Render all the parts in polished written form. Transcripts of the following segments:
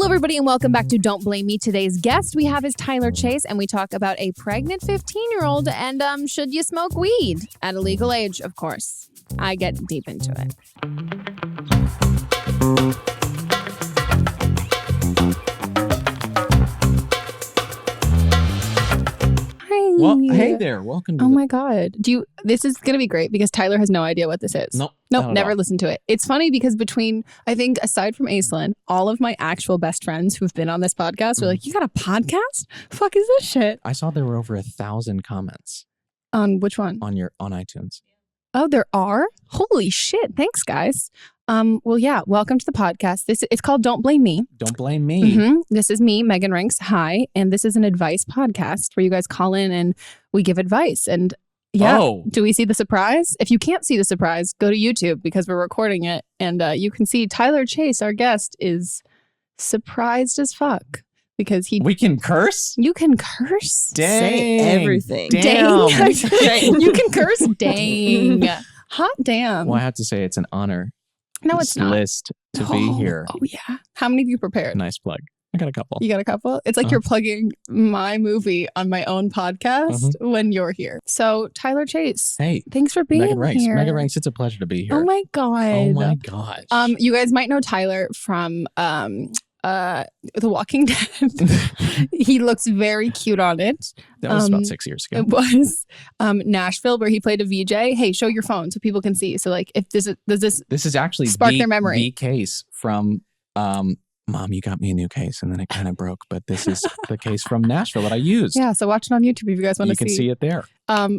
everybody, and welcome back to Don't Blame Me. Today's guest we have is Tyler Chase, and we talk about a pregnant 15-year-old and should you smoke weed at a legal age, of course. I get deep into it. Well, hey there. Welcome to my God. This is going to be great because Tyler has no idea what this is. Nope, never listened to it. It's funny because I think aside from Aislinn, all of my actual best friends who've been on this podcast are like, you got a podcast? Fuck is this shit? I saw there were over 1,000 comments. On which one? On iTunes. Oh, there are? Holy shit. Thanks, guys. Well, yeah, welcome to the podcast. It's called Don't Blame Me. Don't blame me. Mm-hmm. This is me, Meghan Rienks. Hi. And this is an advice podcast where you guys call in and we give advice. And yeah, Do we see the surprise? If you can't see the surprise, go to YouTube because we're recording it. And you can see Tyler Chase, our guest, is surprised as fuck. Because we can curse? You can curse? Dang. Say everything. Dang. You can curse? Dang. Hot damn. Well, I have to say it's an honor. No, it's not. List to be here. Oh, yeah. How many have you prepared? Nice plug. I got a couple. You got a couple? It's like you're plugging my movie on my own podcast when you're here. So, Tyler Chase. Hey. Thanks for being Meghan Rienks. here. Meghan Rienks, it's a pleasure to be here. Oh, my God. Oh, my gosh. You guys might know Tyler from The Walking Dead. He looks very cute on it. That was about 6 years ago. It was Nashville, where he played a VJ. Hey, show your phone so people can see. So, like, if this is actually spark their memory. The case from Mom, you got me a new case, and then it kind of broke. But this is the case from Nashville that I used. Yeah, so watch it on YouTube if you guys want to see. You can see it there.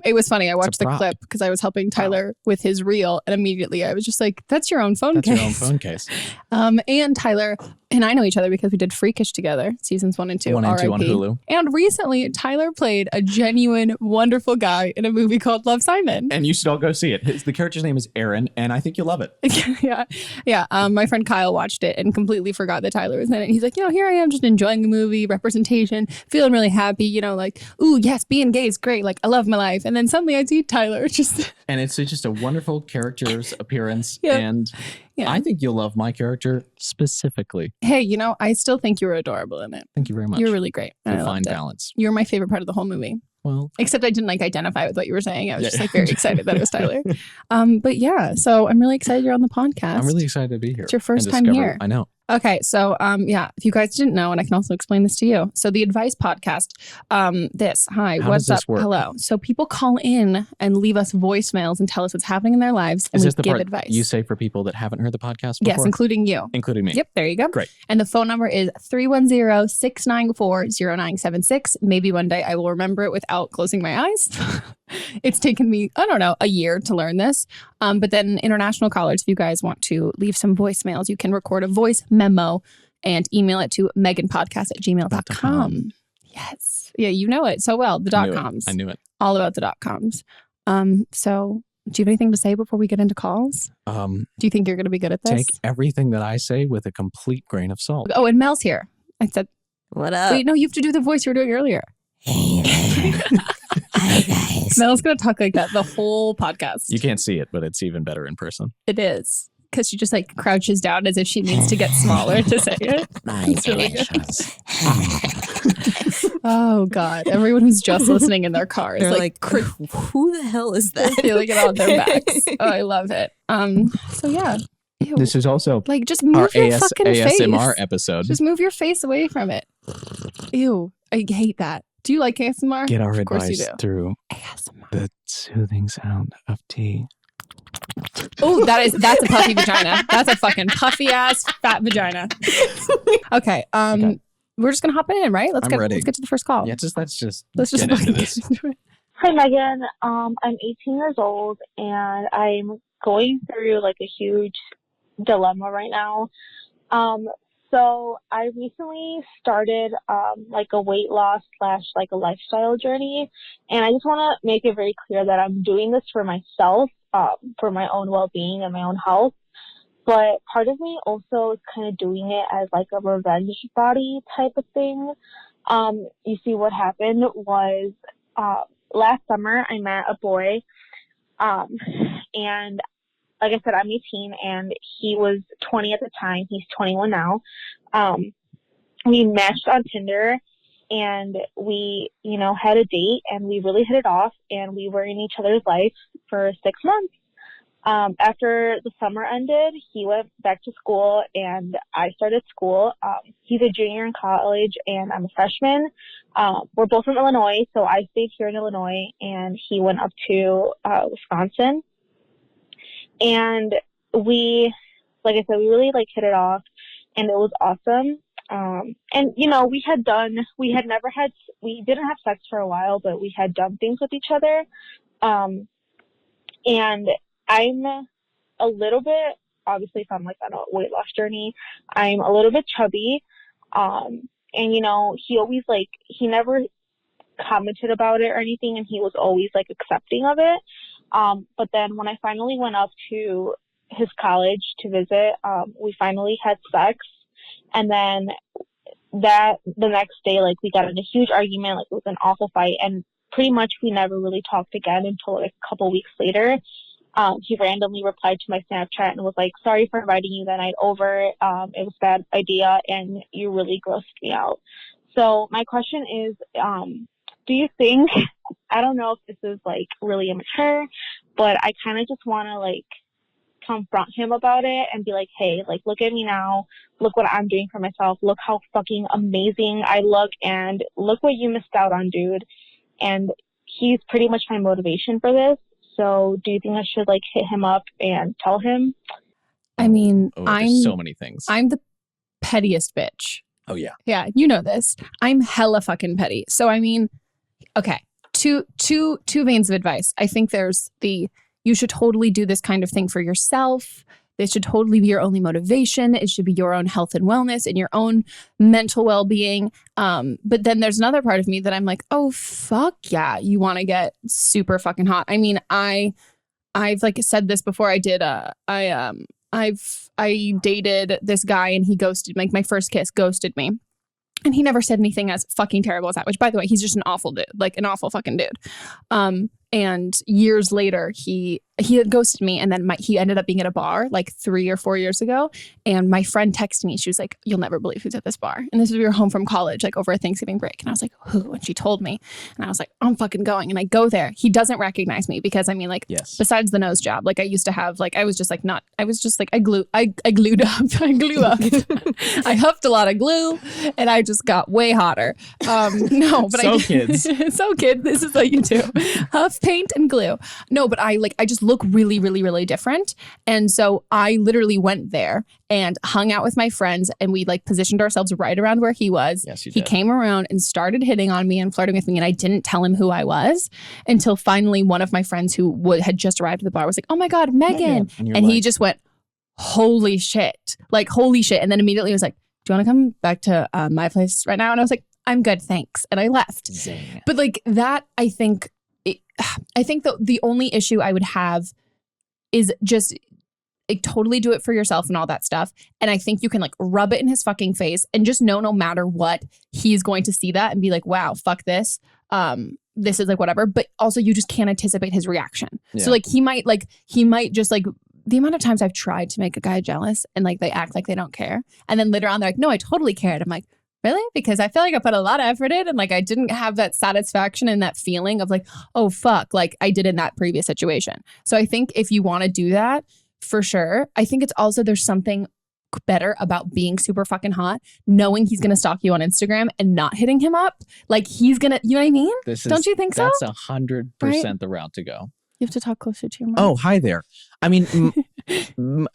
It was funny. I watched the clip because I was helping Tyler with his reel, and immediately I was just like, "That's your own phone case." That's your own phone case. And Tyler and I know each other because we did Freakish together, seasons 1 and 2. 1 and 2 on Hulu. And recently, Tyler played a genuine, wonderful guy in a movie called Love, Simon. And you should all go see it. The character's name is Aaron, and I think you'll love it. Yeah. My friend Kyle watched it and completely forgot that Tyler was in it. He's like, here I am just enjoying the movie, representation, feeling really happy, like, ooh, yes, being gay is great. Like, I love my life. And then suddenly I see Tyler just... And it's just a wonderful character's appearance. Yeah. And I think you'll love my character specifically. Hey, I still think you were adorable in it. Thank you very much. You're really great. A fine balance. You're my favorite part of the whole movie. Well, except I didn't identify with what you were saying. I was just very excited that it was Tyler. But yeah, so I'm really excited you're on the podcast. I'm really excited to be here. It's your first time here. I know. Okay, so if you guys didn't know, and I can also explain this to you. So the advice podcast, How what's does this up, work? hello. So people call in and leave us voicemails and tell us what's happening in their lives, and Is we this the give part advice. you say for people that haven't heard the podcast before? Yes, including you. Including me. Yep, there you go. Great. And the phone number is 310-694-0976. Maybe one day I will remember it without closing my eyes. It's taken me, I don't know, a year to learn this. But then international callers, if you guys want to leave some voicemails, you can record a voice memo and email it to meghanpodcast@gmail.com. Yes. Yeah, you know it so well. The .coms. I knew it. All about the .coms. So do you have anything to say before we get into calls? Do you think you're going to be good at this? Take everything that I say with a complete grain of salt. Oh, and Mel's here. I said, what up? Wait, no, you have to do the voice you were doing earlier. Hey there. Hi, guys. Mel's going to talk like that the whole podcast. You can't see it, but it's even better in person. It is. Because she just crouches down as if she needs to get smaller to say it. It's really good. Oh, God. Everyone who's just listening in their car is like, who the hell is that? Feeling it on their backs. Oh, I love it. So, yeah. Ew. This is also just move your fucking ASMR face. episode. Just move your face away from it. Ew. I hate that. Do you like ASMR? Get our of course advice you do. through ASMR. The soothing sound of tea. Oh, that's a puffy vagina. That's a fucking puffy ass fat vagina. Okay. We're just gonna hop in, right? Let's get to the first call. Yeah, let's just get into this. Hi, Meghan. I'm 18 years old and I'm going through a huge dilemma right now. So I recently started a weight loss / a lifestyle journey, and I just want to make it very clear that I'm doing this for myself, for my own well-being and my own health. But part of me also is kind of doing it as a revenge body type of thing. You see, what happened was last summer I met a boy, and like I said, I'm 18 and he was 20 at the time. He's 21 now. we matched on Tinder, and we, had a date, and we really hit it off, and we were in each other's life for 6 months. After the summer ended, he went back to school, and I started school. He's a junior in college, and I'm a freshman. We're both from Illinois, so I stayed here in Illinois, and he went up to Wisconsin. And we, like I said, we really hit it off, and it was awesome. And we didn't have sex for a while, but we had done things with each other. And I'm a little bit, obviously, if I'm on a weight loss journey, I'm a little bit chubby. And he always he never commented about it or anything, and he was always accepting of it. But then when I finally went up to his college to visit, we finally had sex. And then the next day, we got in a huge argument. It was an awful fight, and pretty much we never really talked again until a couple weeks later. He randomly replied to my Snapchat and was like, "Sorry for inviting you that night over. It was a bad idea, and you really grossed me out." So my question is, do you think, I don't know if this is really immature, but I kind of just want to confront him about it and be like, "Hey, look at me now. Look what I'm doing for myself. Look how fucking amazing I look, and look what you missed out on, dude." And he's pretty much my motivation for this. So do you think I should hit him up and tell him? I mean, there's so many things. I'm the pettiest bitch. Oh yeah. Yeah, you know this. I'm hella fucking petty. So I mean, okay, two veins of advice. I think there's you should totally do this kind of thing for yourself. This should totally be your only motivation. It should be your own health and wellness and your own mental well-being. But then there's another part of me that I'm like, oh, fuck yeah, you want to get super fucking hot. I mean, I've said this before. I dated this guy, and he ghosted, my first kiss ghosted me. And he never said anything as fucking terrible as that, which, by the way, he's just an awful dude, an awful fucking dude. And years later, he had ghosted me, and then he ended up being at a bar 3 or 4 years ago. And my friend texted me. She was like, "You'll never believe who's at this bar." And this was, we were home from college, over a Thanksgiving break. And I was like, "Who?" And she told me, and I was like, "I'm fucking going." And I go there. He doesn't recognize me because yes. Besides the nose job, I used to have, I was just I glued up. I glue up. I huffed a lot of glue, and I just got way hotter. No, but kids. So kid, this is what you do. Huff, paint, and glue. No, but I just look really, really, really different. And so I literally went there and hung out with my friends, and we positioned ourselves right around where he was. Yes, you did. He came around and started hitting on me and flirting with me, and I didn't tell him who I was until finally one of my friends who had just arrived at the bar was like, "Oh my God, Meghan." And he just went, "Holy shit." Holy shit. And then immediately was like, "Do you want to come back to my place right now?" And I was like, "I'm good, thanks." And I left. Zing. But that, I think the only issue I would have is just totally do it for yourself and all that stuff. And I think you can rub it in his fucking face and just know no matter what, he's going to see that and be like, "Wow, fuck this. This is whatever." But also you just can't anticipate his reaction. Yeah. So he might just the amount of times I've tried to make a guy jealous and they act like they don't care. And then later on they're like, "No, I totally cared." I'm like, "Really?" Because I feel I put a lot of effort in, and I didn't have that satisfaction and that feeling of oh fuck, I did in that previous situation. So I think if you want to do that, for sure. I think it's also, there's something better about being super fucking hot, knowing he's gonna stalk you on Instagram and not hitting him up. He's gonna, you know what I mean? Don't you think so? That's 100% the route to go. You have to talk closer to your mic. Oh, hi there. I mean,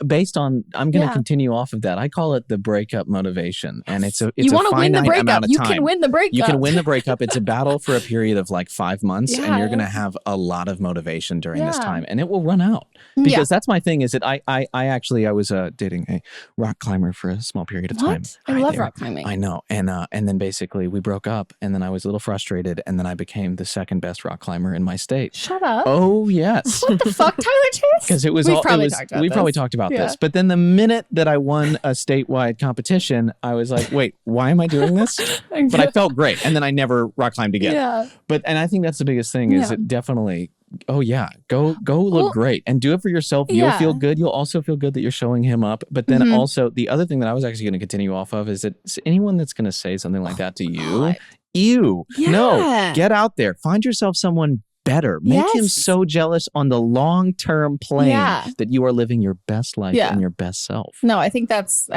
based on, I'm going to continue off of that. I call it the breakup motivation, and it's a finite amount of time. You can win the breakup. You can win the breakup. It's a battle for a period of 5 months, and you're going to have a lot of motivation during this time, and it will run out. Because that's my thing. Is that I was dating a rock climber for a small period of time. I love rock climbing. I know, and then basically we broke up, and then I was a little frustrated, and then I became the second best rock climber in my state. Shut up. Oh yes. What the fuck, Tyler Chase? Because we probably talked about this. But then the minute that I won a statewide competition, I was like, wait, why am I doing this? But I felt great. And then I never rock climbed again. Yeah. And I think that's the biggest thing is it definitely Oh yeah, go look great and do it for yourself. You'll feel good. You'll also feel good that you're showing him up. But then also the other thing that I was actually going to continue off of is that anyone that's going to say something like that to you, ew, no, get out there, find yourself someone better. Make him so jealous on the long-term plane that you are living your best life and your best self. No, I think that's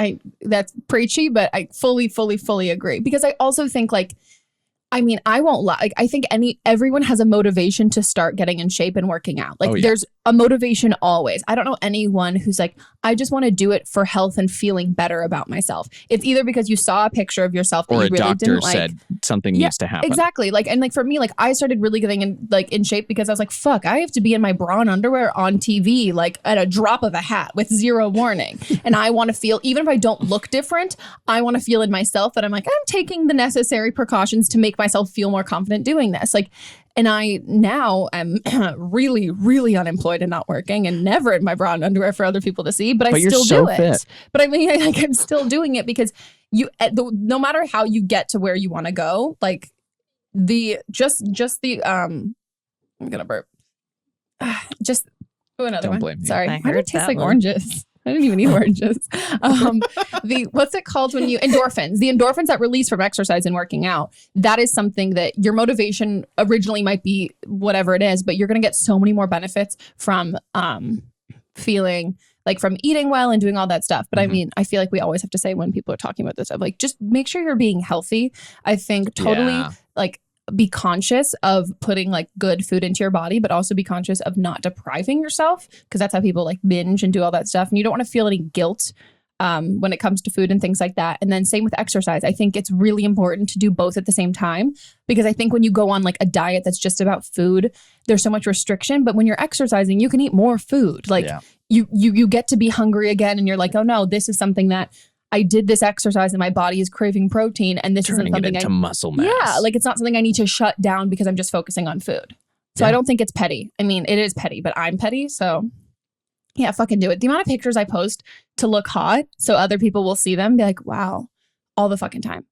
preachy, but I fully agree, because I also think like, I mean, I won't lie. Like, I think everyone has a motivation to start getting in shape and working out. Like, there's a motivation always. I don't know anyone who's like, I just want to do it for health and feeling better about myself. It's either because you saw a picture of yourself that or you really didn't like. Or a doctor said something needs to happen. Exactly. Like, and like for me, like I started really getting in shape because I was like, fuck, I have to be in my bra and underwear on TV, like at a drop of a hat with zero warning. And I want to feel, even if I don't look different, I want to feel in myself that I'm like, I'm taking the necessary precautions to make myself feel more confident doing this. Like, and I now am really, really unemployed and not working and never in my bra and underwear for other people to see, but I still do it. Fit. But I mean, like, I'm still doing it because no matter how you get to where you want to go, like I'm gonna burp. Another Don't one. blame me. Sorry. I Why do it heard taste that like one. oranges? I didn't even eat oranges. What's it called when you endorphins? The endorphins that release from exercise and working out. That is something that your motivation originally might be whatever it is, but you're going to get so many more benefits from feeling like from eating well and doing all that stuff. But I mean, I feel like we always have to say when people are talking about this stuff, like just make sure you're being healthy. I think totally like be conscious of putting like good food into your body, but also be conscious of not depriving yourself, because that's how people like binge and do all that stuff. And you don't want to feel any guilt when it comes to food and things like that. And then same with exercise. I think it's really important to do both at the same time, because I think when you go on like a diet that's just about food, there's so much restriction. But when you're exercising, you can eat more food. Like you get to be hungry again, and you're like, oh no, this is something that I did this exercise and my body is craving protein, and this isn't something into muscle mass. Yeah, like it's not something I need to shut down because I'm just focusing on food. So I don't think it's petty. I mean, it is petty, but I'm petty. So yeah, fucking do it. The amount of pictures I post to look hot so other people will see them, be like, wow, all the fucking time.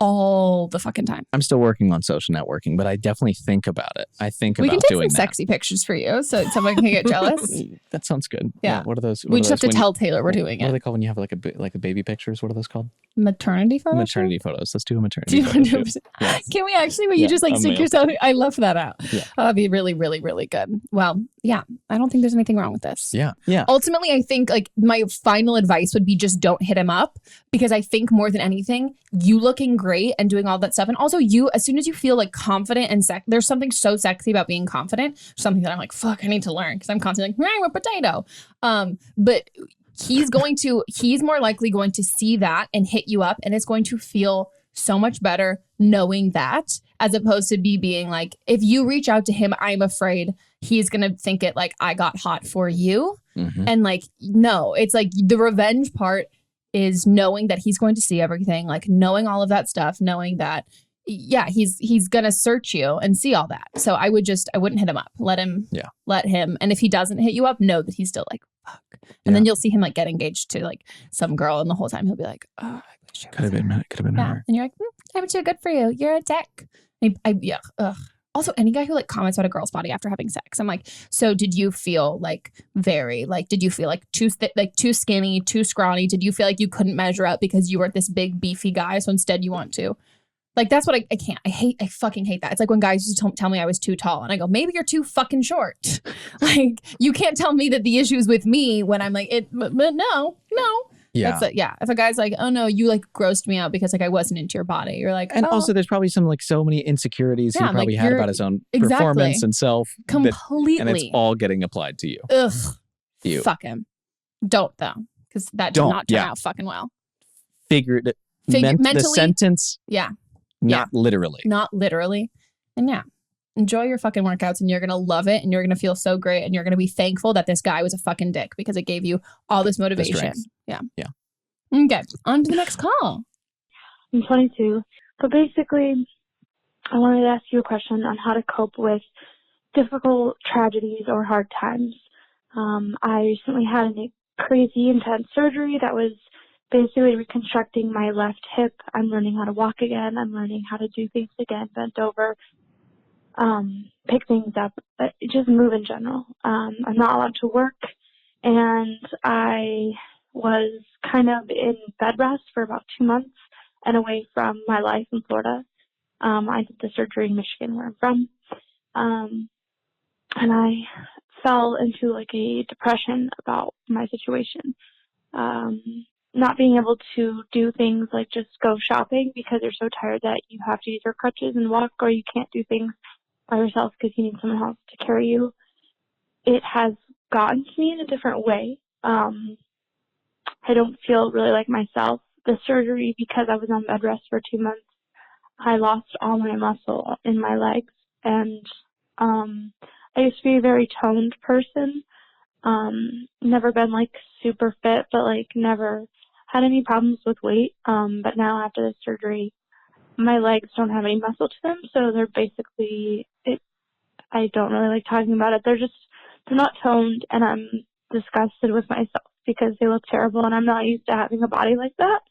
All the fucking time. I'm still working on social networking, but I definitely think about it. I think we about can take doing some sexy pictures for you so someone can get jealous. That sounds good. Yeah. What are those? We just have to tell Taylor we're doing it. What are they called when you have like a baby pictures? What are those called? Maternity photos? Maternity photos. Let's do a maternity photo. Yes. Can we actually, you just like stick yourself? I love that out. Yeah. That'd be really, really, really good. Well, yeah, I don't think there's anything wrong with this. Yeah. Yeah. Ultimately, I think like my final advice would be just don't hit him up, because I think more than anything, you looking great and doing all that stuff. And also you, as soon as you feel like confident and there's something so sexy about being confident, something that I'm like, fuck, I need to learn, because I'm constantly like, I'm a potato. But he's more likely going to see that and hit you up, and it's going to feel so much better knowing that, as opposed to being like, if you reach out to him, I'm afraid he's going to think it like I got hot for you. And like, no, it's like the revenge part is knowing that he's going to see everything, like knowing all of that stuff, knowing that, yeah, he's going to search you and see all that. So I wouldn't hit him up. Let him. And if he doesn't hit you up, know that he's still like, fuck. And then you'll see him like get engaged to like some girl, and the whole time he'll be like, oh, I wish I was could have been her. And you're like, I'm too good for you. You're a dick. Also, any guy who like comments about a girl's body after having sex, I'm like, so did you feel like did you feel like too skinny, too scrawny? Did you feel like you couldn't measure up because you were this big beefy guy, so instead you want to? Like, that's what I can't. I fucking hate that. It's like when guys used to tell me I was too tall, and I go, maybe you're too fucking short. Like, you can't tell me that the issue is with me when I'm like, but no. Yeah. If a guy's like, oh no, you like grossed me out because like I wasn't into your body. You're like, and also there's probably some like so many insecurities he probably had about his own performance and self. Completely. And it's all getting applied to you. Ugh. You. Fuck him. Don't though. Because that did not turn out fucking well. Mentally. The sentence. Yeah. Not literally. Not literally. And yeah. Enjoy your fucking workouts, and you're going to love it, and you're going to feel so great, and you're going to be thankful that this guy was a fucking dick, because it gave you all this motivation. Yeah. Okay. On to the next call. I'm 22. But basically, I wanted to ask you a question on how to cope with difficult tragedies or hard times. I recently had a crazy intense surgery that was basically reconstructing my left hip. I'm learning how to walk again. I'm learning how to do things again, bent over. pick things up, but just move in general. I'm not allowed to work, and I was kind of in bed rest for about 2 months and away from my life in Florida. I did the surgery in Michigan, where I'm from, and I fell into like a depression about my situation. Not being able to do things like just go shopping because you're so tired that you have to use your crutches and walk, or you can't do things by yourself because you need someone else to carry you. It has gotten to me in a different way. I don't feel really like myself. The surgery, because I was on bed rest for 2 months, I lost all my muscle in my legs, and I used to be a very toned person. Never been like super fit, but like never had any problems with weight. But now after the surgery, my legs don't have any muscle to them, so they're basically I don't really like talking about it. They're not toned, and I'm disgusted with myself because they look terrible, and I'm not used to having a body like that.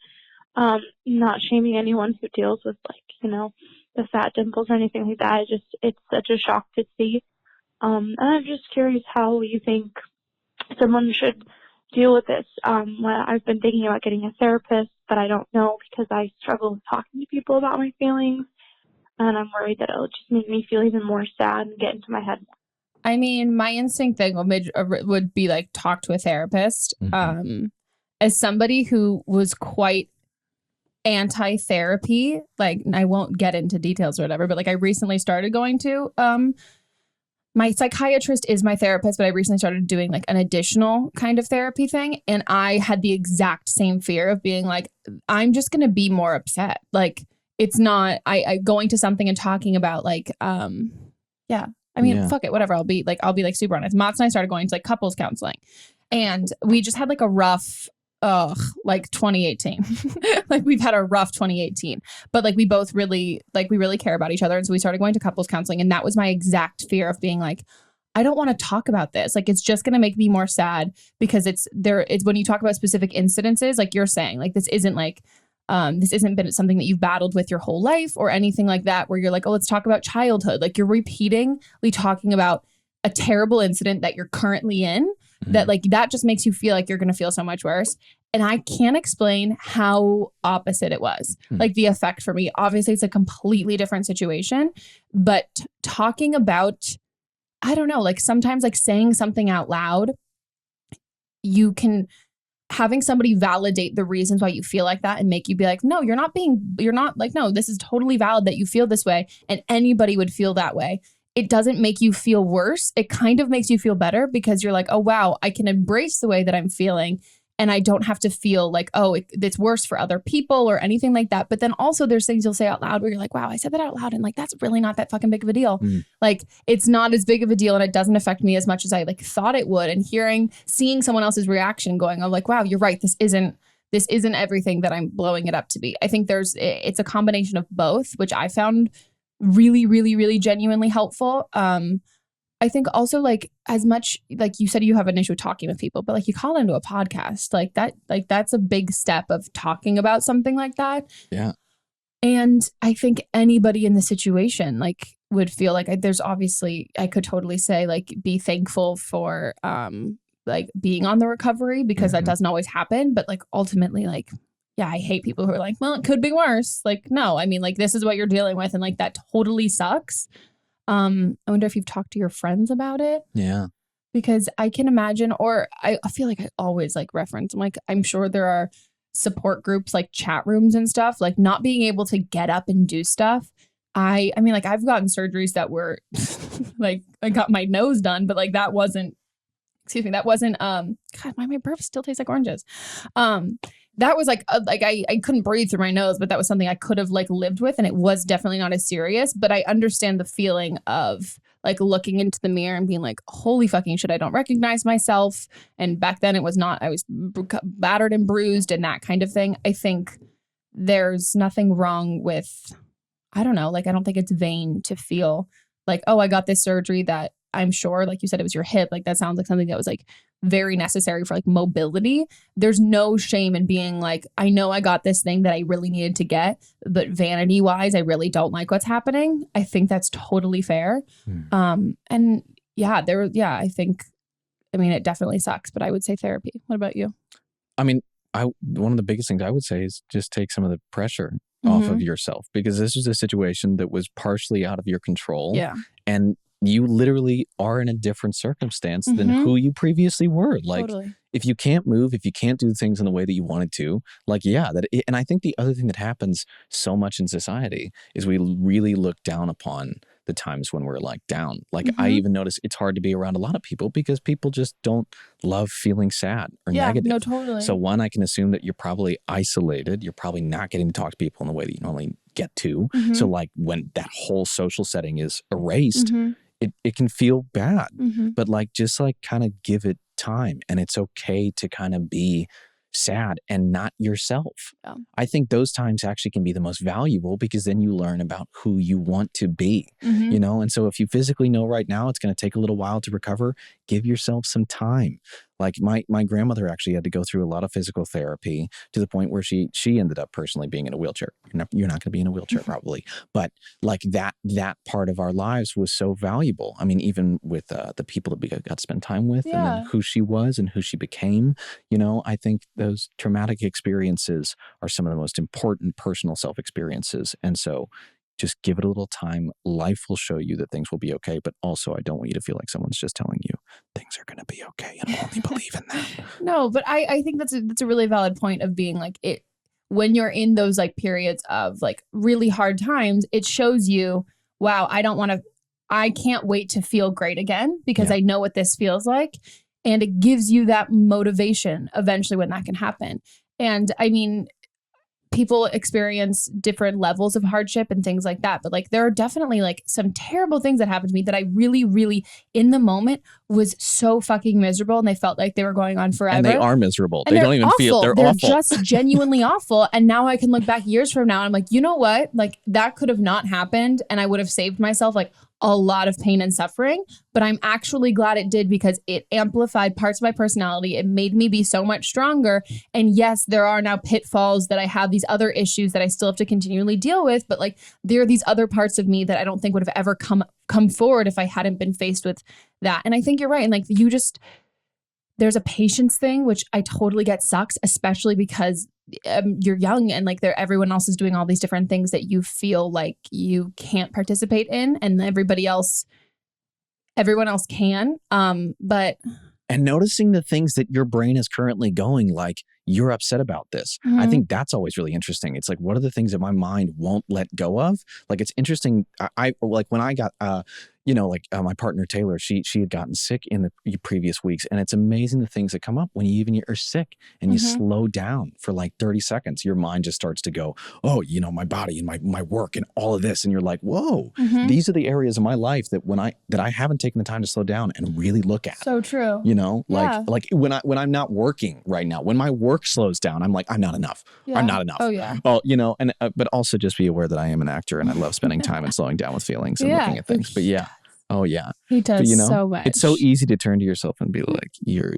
Not shaming anyone who deals with the fat dimples or anything like that. It's such a shock to see. And I'm just curious how you think someone should deal with this. I've been thinking about getting a therapist, but I don't know because I struggle with talking to people about my feelings, and I'm worried that it'll just make me feel even more sad and get into my head. I mean, my instinct thing would be like talk to a therapist. Mm-hmm. As somebody who was quite anti-therapy, like I won't get into details or whatever, but like I recently started going to my psychiatrist is my therapist, but I recently started doing like an additional kind of therapy thing, and I had the exact same fear of being like, I'm just gonna be more upset. Like it's not I going to something and talking about like fuck it, whatever. I'll be like super honest. Mott's and I started going to like couples counseling, and we just had like a rough 2018. Like we've had a rough 2018, but like we both really care about each other, and so we started going to couples counseling, and that was my exact fear of being like, I don't want to talk about this. Like it's just going to make me more sad because it's when you talk about specific incidences, like you're saying, like this isn't been something that you've battled with your whole life or anything like that, where you're like, oh, let's talk about childhood. Like you're repeatedly talking about a terrible incident that you're currently in, that like that just makes you feel like you're going to feel so much worse. And I can't explain how opposite it was. Like the effect for me, obviously it's a completely different situation, but talking about, I don't know, like sometimes like saying something out loud, having somebody validate the reasons why you feel like that and make you be like, no, no, this is totally valid that you feel this way, and anybody would feel that way. It doesn't make you feel worse. It kind of makes you feel better because you're like, oh, wow, I can embrace the way that I'm feeling, and I don't have to feel like, oh, it's worse for other people or anything like that. But then also there's things you'll say out loud where you're like, wow, I said that out loud, and like, that's really not that fucking big of a deal. Like it's not as big of a deal, and it doesn't affect me as much as I like thought it would. And seeing someone else's reaction going, I'm like, wow, you're right. This isn't everything that I'm blowing it up to be. I think it's a combination of both, which I found really, really, really genuinely helpful. I think also like as much, like you said, you have an issue talking with people, but like you call into a podcast like that, like that's a big step of talking about something like that. Yeah. And I think anybody in the situation like would feel like there's obviously, I could totally say like, be thankful for like being on the recovery because that doesn't always happen. But like ultimately, like, yeah, I hate people who are like, well, it could be worse. Like, no, I mean, like this is what you're dealing with. And like that totally sucks. I wonder if you've talked to your friends about it. Yeah. Because I can imagine, or I feel like I always like reference, I'm like, I'm sure there are support groups like chat rooms and stuff, like not being able to get up and do stuff. I mean, like I've gotten surgeries that were like, I got my nose done, but like that wasn't, God, my burp still tastes like oranges. That was like I couldn't breathe through my nose, but that was something I could have like lived with. And it was definitely not as serious, but I understand the feeling of like looking into the mirror and being like, holy fucking shit, I don't recognize myself. And back then it was not, I was battered and bruised and that kind of thing. I think there's nothing wrong with, I don't know, like, I don't think it's vain to feel like, oh, I got this surgery that I'm sure, like you said, it was your hip. Like that sounds like something that was like very necessary for like mobility. There's no shame in being like, I know I got this thing that I really needed to get, but vanity wise, I really don't like what's happening. I think that's totally fair. And yeah, I think, I mean, it definitely sucks, but I would say therapy. What about you? I mean, one of the biggest things I would say is just take some of the pressure off of yourself, because this was a situation that was partially out of your control. Yeah. And you literally are in a different circumstance than who you previously were. Like, Totally. if you can't move, if you can't do things in the way that you wanted to, like, and I think the other thing that happens so much in society is we really look down upon the times when we're like down. Like I even notice it's hard to be around a lot of people because people just don't love feeling sad or negative. No, totally. So one, I can assume that you're probably isolated. You're probably not getting to talk to people in the way that you normally get to. So like when that whole social setting is erased, it can feel bad, but like, just like kind of give it time, and it's okay to kind of be sad and not yourself. Yeah. I think those times actually can be the most valuable, because then you learn about who you want to be, you know? And so if you physically know right now it's going to take a little while to recover, give yourself some time. Like my grandmother actually had to go through a lot of physical therapy to the point where she ended up personally being in a wheelchair. You're not going to be in a wheelchair probably, but like that part of our lives was so valuable. I mean, even with the people that we got to spend time with, and then who she was and who she became, you know, I think those traumatic experiences are some of the most important personal self experiences. And so just give it a little time. Life will show you that things will be okay. But also, I don't want you to feel like someone's just telling you things are going to be okay and only believe in that. No, but I think that's a really valid point of being like it. When you're in those like periods of like really hard times, it shows you, wow, I can't wait to feel great again, because I know what this feels like. And it gives you that motivation eventually when that can happen. And I mean, people experience different levels of hardship and things like that. But like, there are definitely like some terrible things that happened to me that I really, really in the moment was so fucking miserable. And they felt like they were going on forever. And they are miserable. And they don't even awful. feel they're awful. Just genuinely awful. And now I can look back years from now and I'm like, you know what? Like that could have not happened. And I would have saved myself like a lot of pain and suffering, but I'm actually glad it did, because it amplified parts of my personality. It made me be so much stronger. And yes, there are now pitfalls that I have, these other issues that I still have to continually deal with, but like there are these other parts of me that I don't think would have ever come forward if I hadn't been faced with that. And I think you're right. And like there's a patience thing, which I totally get sucks, especially because you're young and like everyone else is doing all these different things that you feel like you can't participate in, and everyone else can. But and noticing the things that your brain is currently going, like, you're upset about this. I think that's always really interesting. It's like, what are the things that my mind won't let go of? Like, it's interesting. I like when I got, my partner Taylor, she had gotten sick in the previous weeks, and it's amazing the things that come up when you're sick and you slow down for like 30 seconds. Your mind just starts to go, oh, you know, my body and my work and all of this, and you're like, whoa, these are the areas of my life that I haven't taken the time to slow down and really look at. So true. You know, like when I'm not working right now, when my work slows down, I'm like, I'm not enough. I'm not enough. Oh yeah. Well, you know, and but also just be aware that I am an actor and I love spending time and slowing down with feelings and looking at things. But yeah. Oh yeah. He does, but, you know, so much. It's so easy to turn to yourself and be like, you're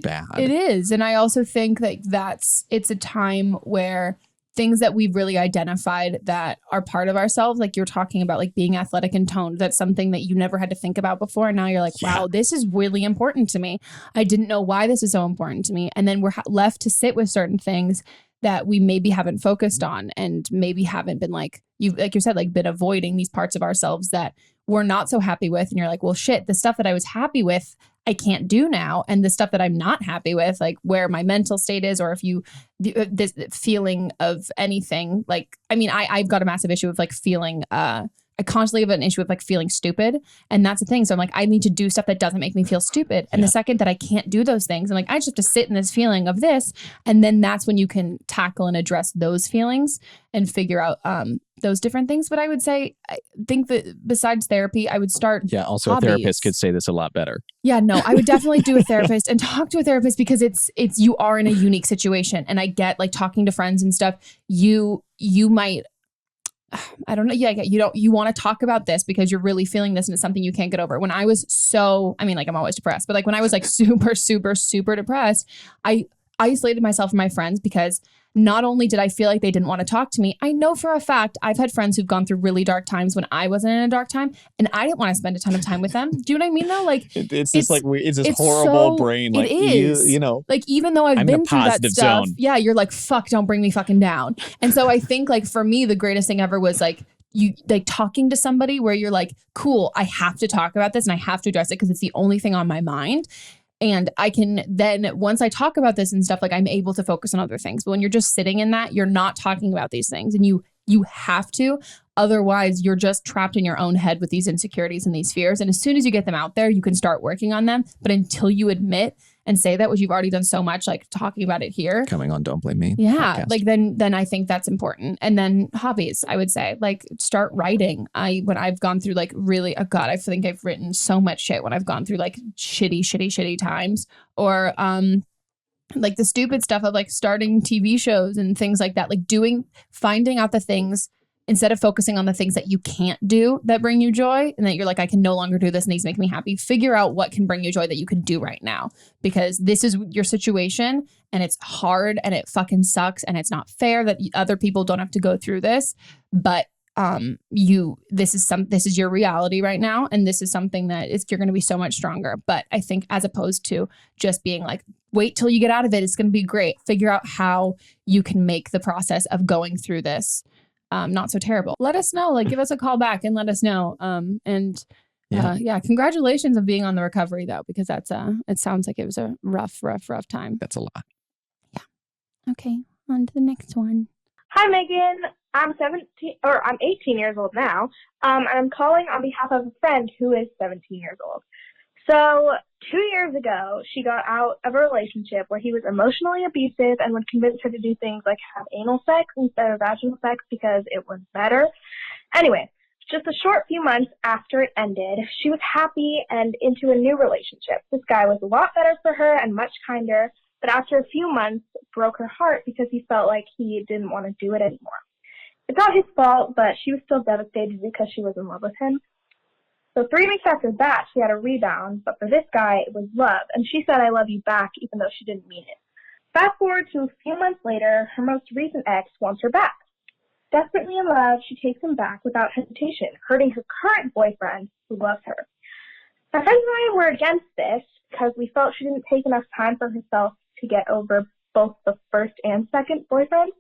bad. It is. And I also think that it's a time where things that we've really identified that are part of ourselves, like you're talking about, like being athletic and toned, that's something that you never had to think about before. And now you're like, wow, this is really important to me. I didn't know why this is so important to me. And then we're left to sit with certain things that we maybe haven't focused on, and maybe haven't been like you said, like been avoiding these parts of ourselves that we're not so happy with. And you're like, well, shit, the stuff that I was happy with, I can't do now. And the stuff that I'm not happy with, like where my mental state is, or this feeling of anything, like, I mean, I've got a massive issue with like feeling, I constantly have an issue with like feeling stupid. And that's the thing. So I'm like, I need to do stuff that doesn't make me feel stupid. And the second that I can't do those things, I'm like, I just have to sit in this feeling of this. And then that's when you can tackle and address those feelings and figure out those different things. But I would say, I think that besides therapy, I would start also hobbies. A therapist could say this a lot better. Yeah, no, I would definitely do a therapist and talk to a therapist, because it's you are in a unique situation. And I get like talking to friends and stuff, you might I don't know. Yeah, you want to talk about this because you're really feeling this and it's something you can't get over. When I was I'm always depressed, but like when I was like super, super, super depressed, I isolated myself from my friends because not only did I feel like they didn't want to talk to me, I know for a fact I've had friends who've gone through really dark times when I wasn't in a dark time, and I didn't want to spend a ton of time with them. Do you know what I mean though? Like it's this horrible brain. Like it is. You know, like even though I've been through that stuff, yeah, you're like, fuck, don't bring me fucking down. And so I think like for me, the greatest thing ever was like you like talking to somebody where you're like, cool, I have to talk about this and I have to address it because it's the only thing on my mind. And I can then, once I talk about this and stuff, like I'm able to focus on other things. But when you're just sitting in that, you're not talking about these things, and you have to. Otherwise, you're just trapped in your own head with these insecurities and these fears. And as soon as you get them out there, you can start working on them. But until you admit and say that, which you've already done so much, like talking about it here. Coming on Don't Blame Me. Yeah. Podcast. Like then I think that's important. And then hobbies, I would say, like start writing. When I've gone through like really, oh God, I think I've written so much shit when I've gone through like shitty times, or like the stupid stuff of like starting TV shows and things like that, like finding out the things instead of focusing on the things that you can't do that bring you joy and that you're like, I can no longer do this and these make me happy. Figure out what can bring you joy that you can do right now, because this is your situation and it's hard and it fucking sucks and it's not fair that other people don't have to go through this. But this is your reality right now, and this is something that you're going to be so much stronger. But I think as opposed to just being like, wait till you get out of it, it's going to be great. Figure out how you can make the process of going through this not so terrible. Let us know, like give us a call back and let us know. Congratulations on being on the recovery though, because that's it sounds like it was a rough time. That's a lot. Yeah. Okay, on to the next one. Hi, Megan. I'm 18 years old now, and I'm calling on behalf of a friend who is 17 years old. So 2 years ago, she got out of a relationship where he was emotionally abusive and would convince her to do things like have anal sex instead of vaginal sex because it was better. Anyway, just a short few months after it ended, she was happy and into a new relationship. This guy was a lot better for her and much kinder, but after a few months, broke her heart because he felt like he didn't want to do it anymore. It's not his fault, but she was still devastated because she was in love with him. So 3 weeks after that, she had a rebound, but for this guy, it was love, and she said, I love you back, even though she didn't mean it. Fast forward to a few months later, her most recent ex wants her back. Desperately in love, she takes him back without hesitation, hurting her current boyfriend, who loves her. My friends and I were against this because we felt she didn't take enough time for herself to get over both the first and second boyfriend.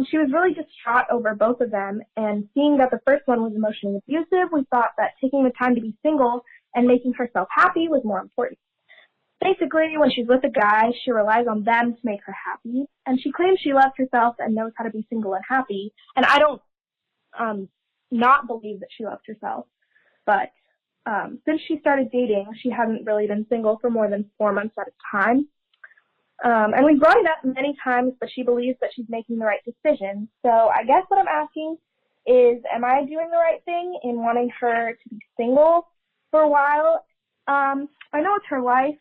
She was really distraught over both of them, and seeing that the first one was emotionally abusive, we thought that taking the time to be single and making herself happy was more important. Basically, when she's with a guy, she relies on them to make her happy, and she claims she loves herself and knows how to be single and happy, and I don't not believe that she loves herself, but since she started dating, she hasn't really been single for more than 4 months at a time. And we brought it up many times, but she believes that she's making the right decision. So I guess what I'm asking is, am I doing the right thing in wanting her to be single for a while? I know it's her life,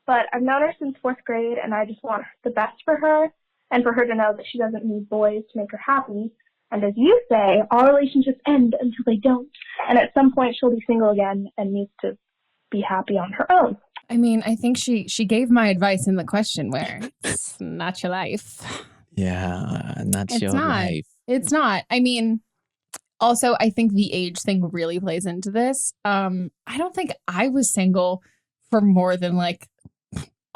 but I've known her since 4th grade, and I just want the best for her and for her to know that she doesn't need boys to make her happy. And as you say, all relationships end until they don't. And at some point, she'll be single again and needs to be happy on her own. I mean, I think she gave my advice in the question where it's not your life. Yeah, not it's your not. life. It's not. I mean, also, I think the age thing really plays into this. I don't think I was single for more than like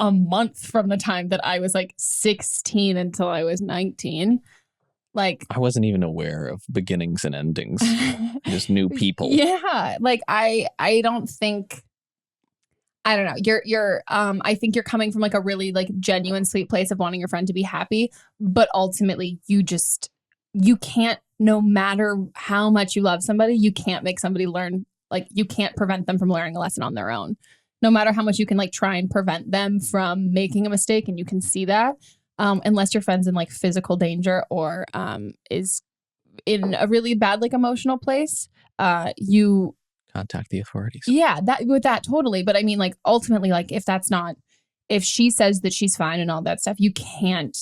a month from the time that I was like 16 until I was 19. Like, I wasn't even aware of beginnings and endings. Just new people. Yeah. Like, I don't think... I don't know. You're I think you're coming from like a really like genuine sweet place of wanting your friend to be happy, but ultimately you can't, no matter how much you love somebody, you can't make somebody learn, like you can't prevent them from learning a lesson on their own. No matter how much you can like try and prevent them from making a mistake, and you can see that, unless your friend's in like physical danger or is in a really bad like emotional place, you contact the authorities. Yeah, that totally. But I mean, like, ultimately, like, if she says that she's fine and all that stuff, you can't,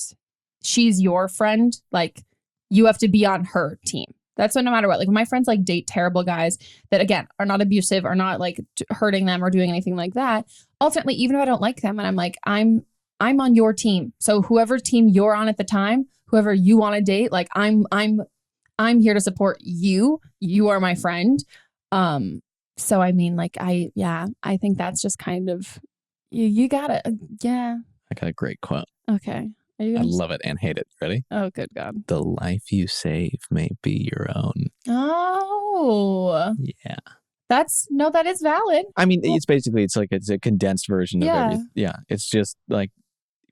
she's your friend. Like, you have to be on her team. That's what, no matter what, like when my friends like date terrible guys that again are not abusive or not like hurting them or doing anything like that. Ultimately, even if I don't like them and I'm like, I'm on your team. So whoever team you're on at the time, whoever you want to date, like I'm here to support you. You are my friend. So I mean, like I think that's just kind of you gotta I got a great quote. Okay. I love it and hate it. Ready? Oh, good God. The life you save may be your own. Oh. Yeah. That is valid. I mean, it's basically, it's a condensed version of everything. Yeah. It's just like,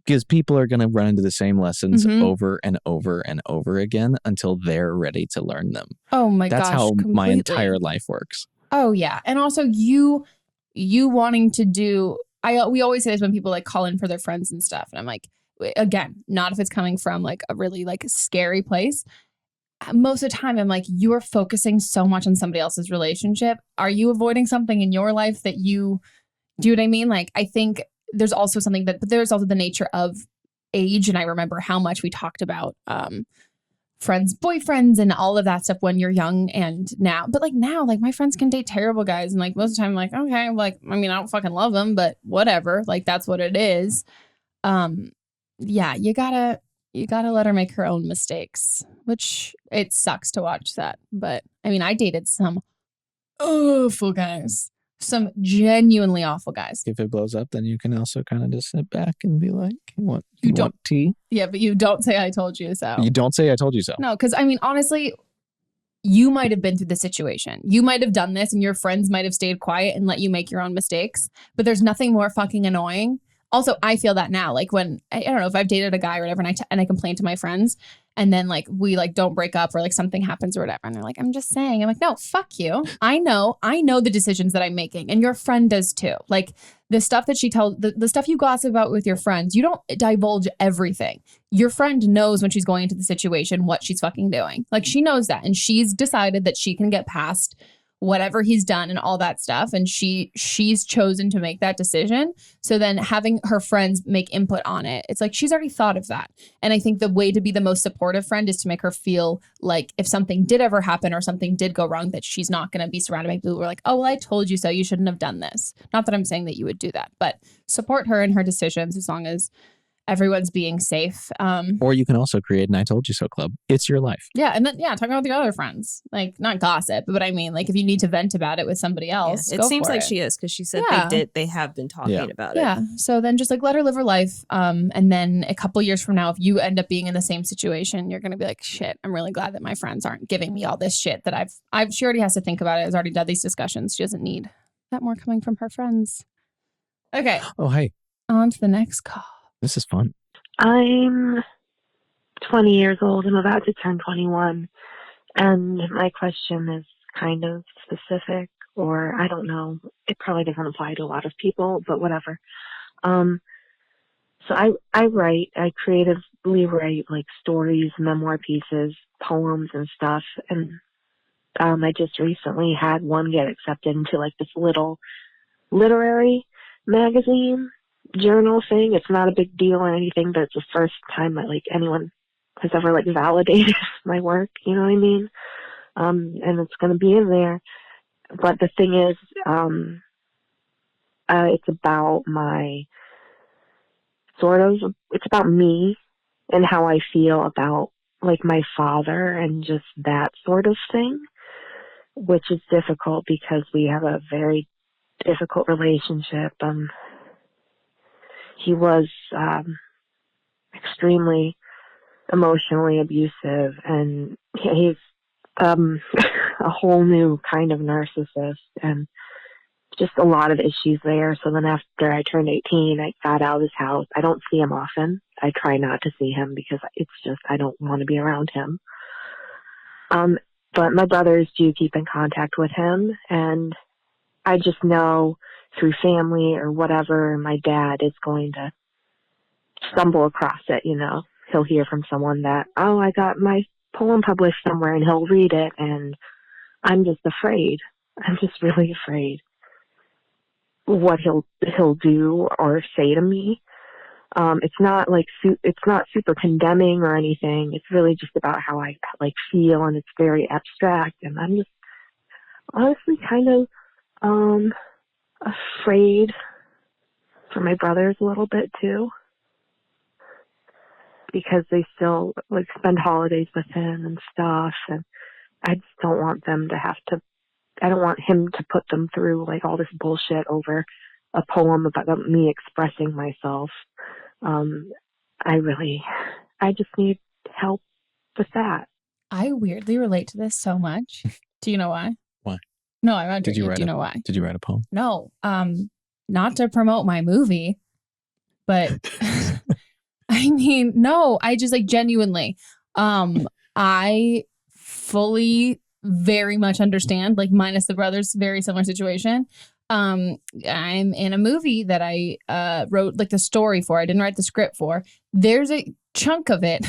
because people are going to run into the same lessons over and over and over again until they're ready to learn them. Oh my gosh. That's how completely. my entire life works. Oh yeah. And also you wanting to do, we always say this when people like call in for their friends and stuff. And I'm like, again, not if it's coming from like a really like scary place. Most of the time I'm like, you are focusing so much on somebody else's relationship. Are you avoiding something in your life that you do? What I mean? Like, I think there's also something but there's also the nature of age. And I remember how much we talked about friends, boyfriends, and all of that stuff when you're young and now. But like now, like my friends can date terrible guys. And like most of the time I'm like, okay, like, I mean, I don't fucking love them, but whatever. Like that's what it is. Yeah, you gotta let her make her own mistakes, which it sucks to watch that. But I mean, I dated some awful guys, some genuinely awful guys. If it blows up, then you can also kind of just sit back and be like, you don't want tea? Yeah, but you don't say I told you so. You don't say I told you so. No, because I mean, honestly, you might have been through the situation. You might have done this and your friends might have stayed quiet and let you make your own mistakes. But there's nothing more fucking annoying. Also, I feel that now, like when, I don't know, if I've dated a guy or whatever and I complain to my friends and then like we like don't break up or like something happens or whatever. And they're like, I'm just saying. I'm like, no, fuck you. I know the decisions that I'm making and your friend does too. Like the stuff that she tells, the stuff you gossip about with your friends, you don't divulge everything. Your friend knows when she's going into the situation what she's fucking doing. Like she knows that and she's decided that she can get past whatever he's done and all that stuff. And she's chosen to make that decision. So then having her friends make input on it, it's like she's already thought of that. And I think the way to be the most supportive friend is to make her feel like if something did ever happen or something did go wrong, that she's not going to be surrounded by people who are like, oh, well, I told you so. You shouldn't have done this. Not that I'm saying that you would do that, but support her in her decisions as long as everyone's being safe. Or you can also create an I told you so club. It's your life. Yeah. And then, talking about the other friends, like not gossip, but I mean, like if you need to vent about it with somebody else, it seems like she is because she said they have been talking about it. Yeah. So then just like let her live her life. And then a couple years from now, if you end up being in the same situation, you're going to be like, shit, I'm really glad that my friends aren't giving me all this shit that she already has to think about it. Has already done these discussions. She doesn't need that more coming from her friends. Okay. Oh, hey. On to the next call. This is fun. I'm 20 years old. I'm about to turn 21. And my question is kind of specific, or I don't know. It probably doesn't apply to a lot of people, but whatever. So I write. I creatively write like stories, memoir pieces, poems and stuff. And I just recently had one get accepted into like this little literary magazine journal thing. It's not a big deal or anything, but it's the first time that like anyone has ever like validated my work, you know what I mean? And it's going to be in there. But the thing is, it's about it's about me and how I feel about like my father and just that sort of thing, which is difficult because we have a very difficult relationship. He was extremely emotionally abusive, and he's a whole new kind of narcissist, and just a lot of issues there. So then after I turned 18, I got out of his house. I don't see him often. I try not to see him because it's just I don't want to be around him. But my brothers do keep in contact with him, and I just know through family or whatever, my dad is going to stumble across it, you know. He'll hear from someone that, oh, I got my poem published somewhere, and he'll read it, and I'm just afraid. I'm just really afraid what he'll do or say to me. It's not like it's not super condemning or anything. It's really just about how I like feel, and it's very abstract. And I'm just honestly kind of afraid for my brothers a little bit too, because they still like spend holidays with him and stuff, and I just don't want them to have to. I don't want him to put them through like all this bullshit over a poem about me expressing myself. I just need help with that. I weirdly relate to this so much. Do you know why? Why? No, I'm not. Do you know why? Did you write a poem? No. Not to promote my movie, but I mean, no, I just like genuinely, I fully very much understand, like minus the brothers, very similar situation. I'm in a movie that I wrote like the story for. I didn't write the script for. There's a chunk of it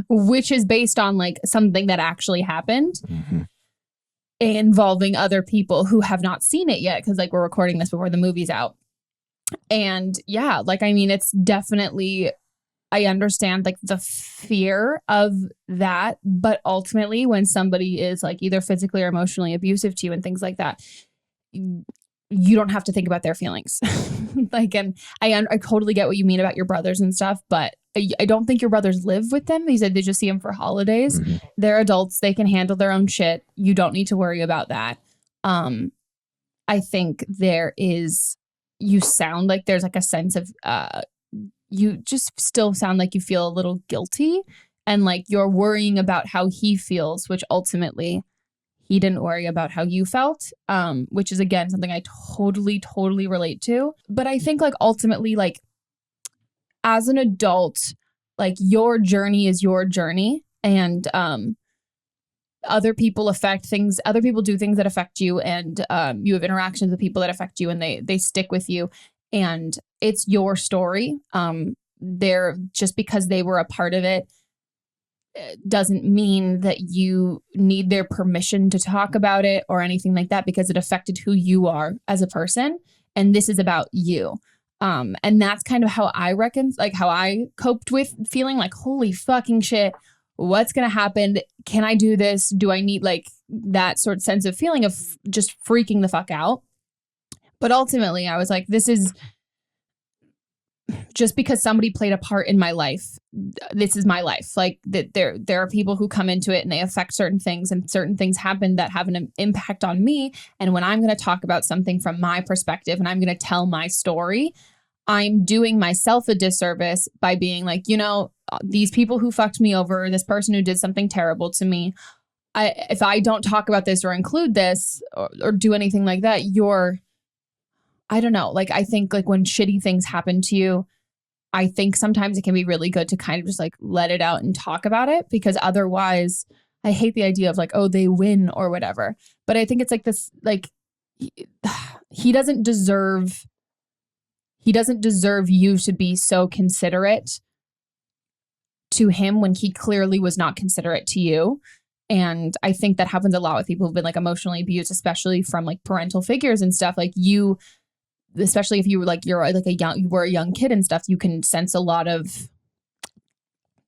which is based on like something that actually happened involving other people who have not seen it yet, because like we're recording this before the movie's out. And yeah, like I mean, it's definitely, I understand like the fear of that, but ultimately when somebody is like either physically or emotionally abusive to you and things like that, you don't have to think about their feelings. Like, and I totally get what you mean about your brothers and stuff, but I don't think your brothers live with them. They said they just see them for holidays. They're adults. They can handle their own shit. You don't need to worry about that. I think you sound like there's like a sense of, you just still sound like you feel a little guilty, and like you're worrying about how he feels, which ultimately he didn't worry about how you felt, which is, again, something I totally relate to. But I think like ultimately, like as an adult, like your journey is your journey, and other people do things that affect you, and you have interactions with people that affect you, and they stick with you, and it's your story. They're just because they were a part of it doesn't mean that you need their permission to talk about it or anything like that, because it affected who you are as a person, and this is about you. And that's kind of how I reckon, like how I coped with feeling like, holy fucking shit, what's going to happen? Can I do this? Do I need like that sort of sense of feeling of just freaking the fuck out? But ultimately I was like, this is just because somebody played a part in my life. This is my life. Like that there are people who come into it and they affect certain things, and certain things happen that have an impact on me. And when I'm going to talk about something from my perspective and I'm going to tell my story, I'm doing myself a disservice by being like, you know, these people who fucked me over, this person who did something terrible to me, if I don't talk about this or include this or do anything like that, I don't know. Like, I think like when shitty things happen to you, I think sometimes it can be really good to kind of just like let it out and talk about it, because otherwise I hate the idea of like, oh, they win or whatever. But I think it's like this, like he doesn't deserve you to be so considerate to him when he clearly was not considerate to you. And I think that happens a lot with people who've been like emotionally abused, especially from like parental figures and stuff. Like you, especially if you were like, you were a young kid and stuff, you can sense a lot of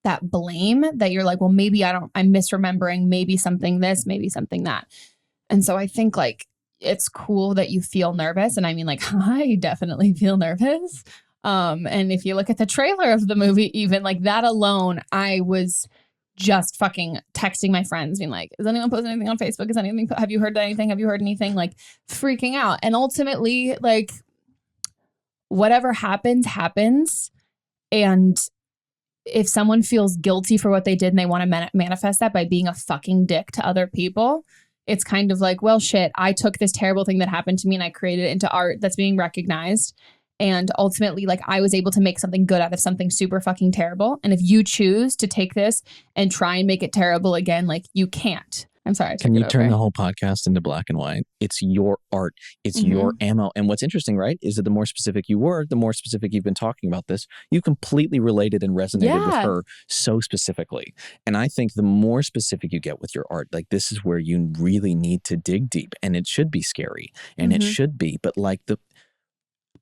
that blame that you're like, well, maybe I'm misremembering, maybe something this, maybe something that. And so I think like, it's cool that you feel nervous. And I mean, like, I definitely feel nervous. And if you look at the trailer of the movie, even like that alone, I was just fucking texting my friends being like, is anyone posting anything on Facebook? Have you heard anything? Have you heard anything? Like freaking out. And ultimately, like whatever happens. And if someone feels guilty for what they did and they want to manifest that by being a fucking dick to other people, it's kind of like, well, shit, I took this terrible thing that happened to me and I created it into art that's being recognized. And ultimately, like I was able to make something good out of something super fucking terrible. And if you choose to take this and try and make it terrible again, like you can't. I'm sorry. Can you turn the whole podcast into black and white? It's your art. It's your ammo. And what's interesting, right, is that the more specific you were, the more specific you've been talking about this. You completely related and resonated with her so specifically. And I think the more specific you get with your art, like this is where you really need to dig deep. And it should be scary. And it should be. But like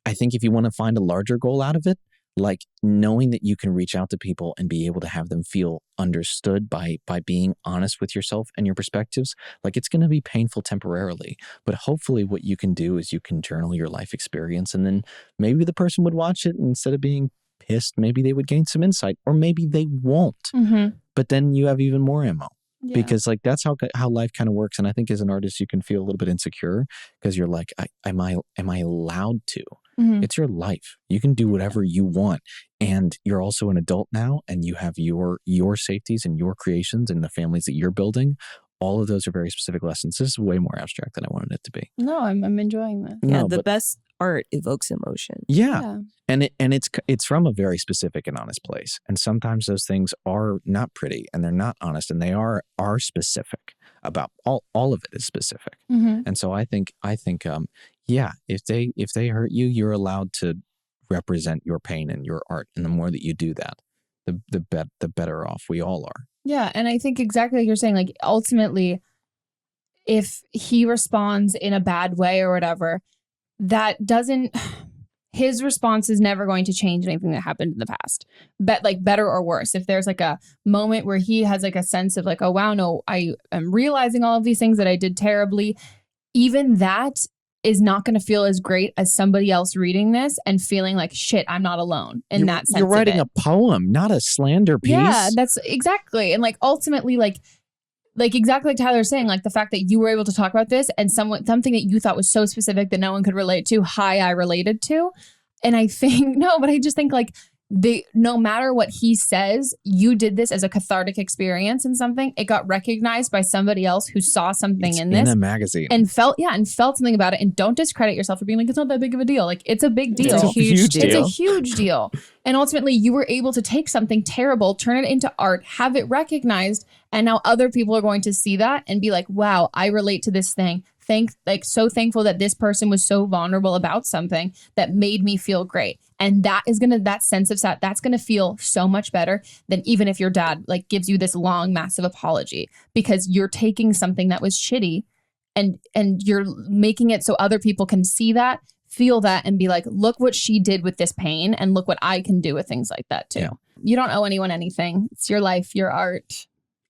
I think if you want to find a larger goal out of it, like knowing that you can reach out to people and be able to have them feel understood by being honest with yourself and your perspectives, like it's going to be painful temporarily, but hopefully what you can do is you can journal your life experience, and then maybe the person would watch it, and instead of being pissed, maybe they would gain some insight, or maybe they won't. But then you have even more ammo. Yeah. Because like that's how life kind of works. And I think as an artist, you can feel a little bit insecure because you're like, am I allowed to? It's your life. You can do whatever you want. And you're also an adult now, and you have your safeties and your creations and the families that you're building. All of those are very specific lessons. This is way more abstract than I wanted it to be. No, I'm enjoying this. Yeah, the best art evokes emotion. Yeah. And it's from a very specific and honest place. And sometimes those things are not pretty and they're not honest, and they are specific about all of it is specific. And so I think if they hurt you, you're allowed to represent your pain and your art. And the more that you do that, the better off we all are. Yeah. And I think exactly like you're saying, like ultimately, if he responds in a bad way or whatever, his response is never going to change anything that happened in the past, but like better or worse. If there's like a moment where he has like a sense of like, oh wow, no, I am realizing all of these things that I did terribly, even that is not going to feel as great as somebody else reading this and feeling like, shit, I'm not alone in that sense. You're writing a poem, not a slander piece. Yeah, that's exactly. And like ultimately, like exactly like Tyler's saying, like the fact that you were able to talk about this and something that you thought was so specific that no one could relate to, I related to. And I think, but I just think like no matter what he says, you did this as a cathartic experience in something. It got recognized by somebody else who saw something in this. In a magazine. And felt something about it. And don't discredit yourself for being like, it's not that big of a deal. Like it's a big deal. It's a huge deal. It's a huge deal. And ultimately you were able to take something terrible, turn it into art, have it recognized. And now other people are going to see that and be like, wow, I relate to this thing. So thankful that this person was so vulnerable about something that made me feel great. And that sense of that's going to feel so much better than even if your dad like gives you this long, massive apology, because you're taking something that was shitty and you're making it so other people can see that, feel that, and be like, look what she did with this pain and look what I can do with things like that too. Yeah. You don't owe anyone anything. It's your life, your art.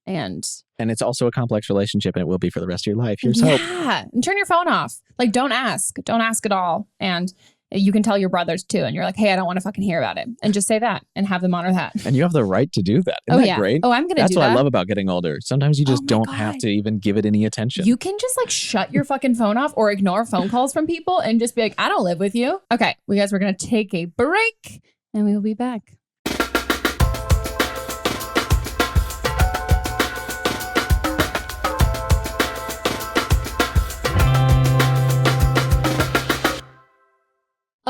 And it's also a complex relationship, and it will be for the rest of your life. Here's hope. Yeah. And turn your phone off. Like, don't ask at all. And you can tell your brothers too. And you're like, hey, I don't want to fucking hear about it. And just say that and have them honor that. And you have the right to do that. Isn't that great? Oh, I'm going to do that. That's what I love about getting older. Sometimes you just don't have to even give it any attention. You can just like shut your fucking phone off or ignore phone calls from people and just be like, I don't live with you. Okay. Well, guys, we're going to take a break and we will be back.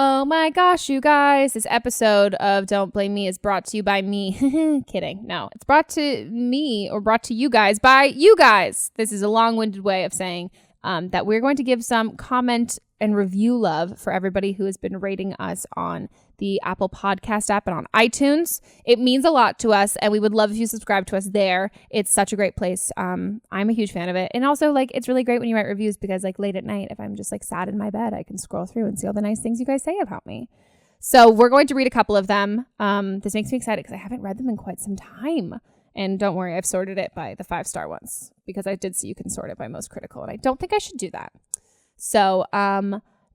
Oh my gosh, you guys. This episode of Don't Blame Me is brought to you by me. Kidding. No, it's brought to me or brought to you guys by you guys. This is a long-winded way of saying that we're going to give some comment and review love for everybody who has been rating us on the Apple Podcast app and on iTunes. It means a lot to us, and we would love if you subscribe to us there. It's such a great place. I'm a huge fan of it. And also, like, it's really great when you write reviews because, like, late at night, if I'm just, like, sad in my bed, I can scroll through and see all the nice things you guys say about me. So we're going to read a couple of them. This makes me excited because I haven't read them in quite some time. And don't worry, I've sorted it by the 5-star ones because I did see you can sort it by most critical, and I don't think I should do that. So,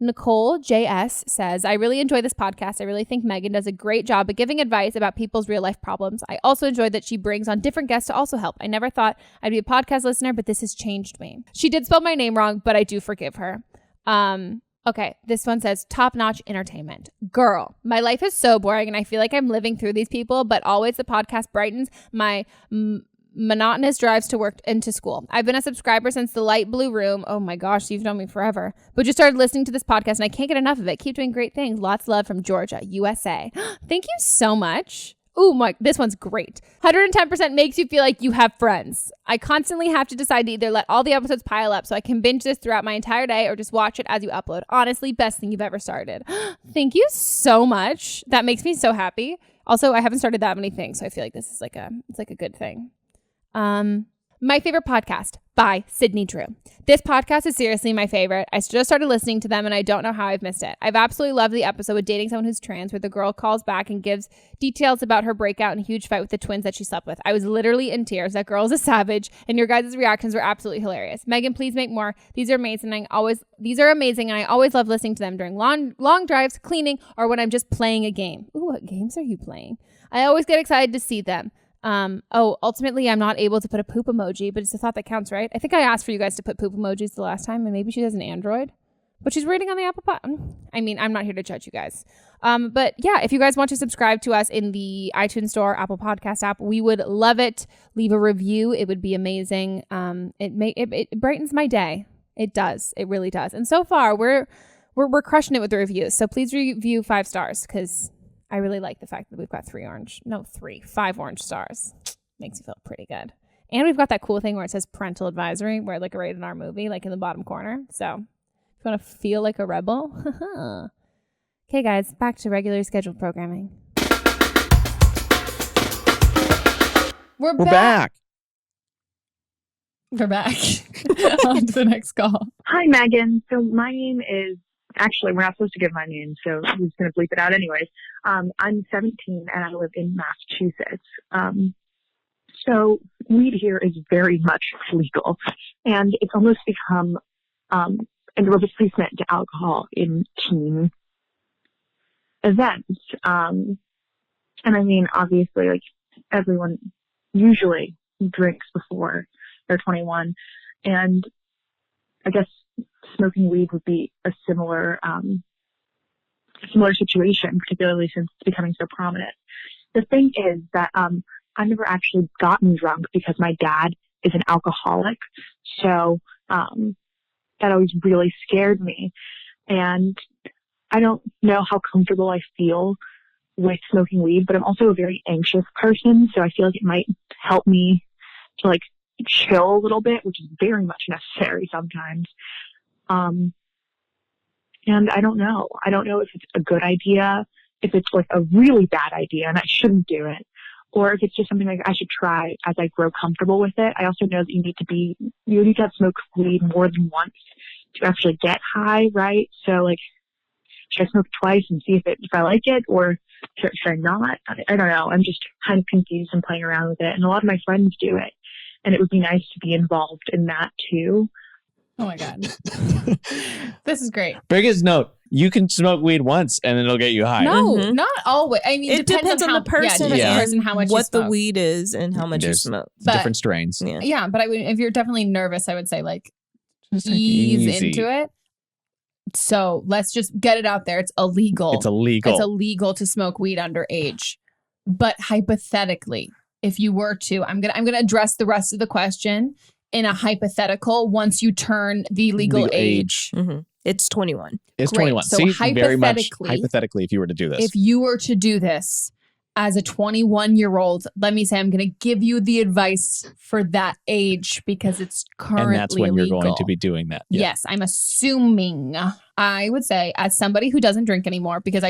Nicole JS says, I really enjoy this podcast. I really think Meghan does a great job at giving advice about people's real life problems. I also enjoy that she brings on different guests to also help. I never thought I'd be a podcast listener, but this has changed me. She did spell my name wrong, but I do forgive her. Okay, this one says, top-notch entertainment. Girl, my life is so boring and I feel like I'm living through these people, but always the podcast brightens my monotonous drives to work and to school. I've been a subscriber since the light blue room. Oh my gosh, you've known me forever. But just started listening to this podcast and I can't get enough of it. Keep doing great things. Lots of love from Georgia, USA. Thank you so much. Ooh, this one's great. 110% makes you feel like you have friends. I constantly have to decide to either let all the episodes pile up so I can binge this throughout my entire day or just watch it as you upload. Honestly, best thing you've ever started. Thank you so much. That makes me so happy. Also, I haven't started that many things, so I feel like this is like a good thing. My favorite podcast, by Sydney Drew. This podcast is seriously my favorite. I just started listening to them and I don't know how I've missed it. I've absolutely loved the episode with dating someone who's trans, where the girl calls back and gives details about her breakout and huge fight with the twins that she slept with. I was literally in tears. That girl is a savage, and your guys' reactions were absolutely hilarious. Meghan, please make more. These are amazing. And I always love listening to them during long drives, cleaning, or when I'm just playing a game. Ooh, what games are you playing? I always get excited to see them. Ultimately, I'm not able to put a poop emoji, but it's a thought that counts, right? I think I asked for you guys to put poop emojis the last time, and maybe she has an Android, but she's reading on the Apple I mean, I'm not here to judge you guys. But yeah, if you guys want to subscribe to us in the iTunes Store, Apple Podcast app, we would love it. Leave a review. It would be amazing. It brightens my day. It does. It really does. And so far, we're crushing it with the reviews. So please review 5 stars, because I really like the fact that we've got 5 orange stars. Makes me feel pretty good. And we've got that cool thing where it says parental advisory, where like a rated R movie, like in the bottom corner. So if you want to feel like a rebel. Okay, guys, back to regularly scheduled programming. We're back. We're back. On to the next call. Hi, Megan. So my name is... Actually, we're not supposed to give my name, so I'm just going to bleep it out anyways. I'm 17, and I live in Massachusetts. So weed here is very much legal, and it's almost become a replacement to alcohol in teen events. And I mean, obviously, like, everyone usually drinks before they're 21, and I guess smoking weed would be a similar situation, particularly since it's becoming so prominent. The thing is that I've never actually gotten drunk because my dad is an alcoholic, so that always really scared me. And I don't know how comfortable I feel with smoking weed, but I'm also a very anxious person, so I feel like it might help me to like chill a little bit, which is very much necessary sometimes. And I don't know. I don't know if it's a good idea, if it's like a really bad idea and I shouldn't do it, or if it's just something like I should try as I grow comfortable with it. I also know that you need to have smoked weed more than once to actually get high, right? So like, should I smoke twice and see if I like it, or should I not? I don't know. I'm just kind of confused and playing around with it. And a lot of my friends do it, and it would be nice to be involved in that too. Oh my God. This is great. Biggest note. You can smoke weed once and it'll get you high. No, not always. I mean, it depends on the person, and how much what the weed is and how much you smoke. Different strains. Yeah, but if you're definitely nervous, I would say like ease into it. So let's just get it out there. It's illegal. It's illegal. It's illegal to smoke weed underage. But hypothetically, if you were to, I'm gonna address the rest of the question in a hypothetical once you turn the legal age. Mm-hmm. It's 21. It's Great. 21. So See, very much hypothetically, if you were to do this. If you were to do this as a 21-year-old, let me say I'm going to give you the advice for that age because it's currently and that's when illegal. You're going to be doing that. Yeah. Yes, I'm assuming. I would say as somebody who doesn't drink anymore, because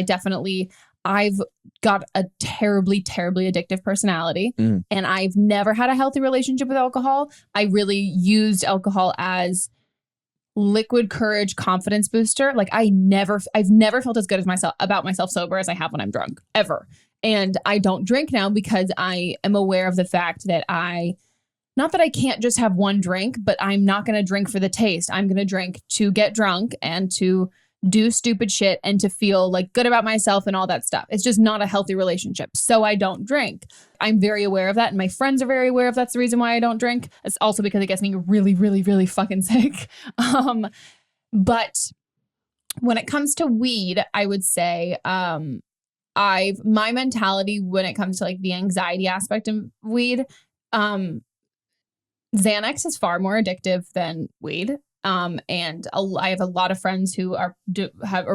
I've got a terribly, terribly addictive personality and I've never had a healthy relationship with alcohol. I really used alcohol as liquid courage, confidence booster. Like I've never felt as good about myself sober as I have when I'm drunk, ever. And I don't drink now because I am aware of the fact that not that I can't just have one drink, but I'm not going to drink for the taste. I'm going to drink to get drunk and to do stupid shit and to feel like good about myself and all that stuff. It's just not a healthy relationship. So I don't drink. I'm very aware of that. And my friends are very aware of that's the reason why I don't drink. It's also because it gets me really, really, really fucking sick. But when it comes to weed, I would say, my mentality when it comes to like the anxiety aspect of weed, Xanax is far more addictive than weed. And I have a lot of friends who are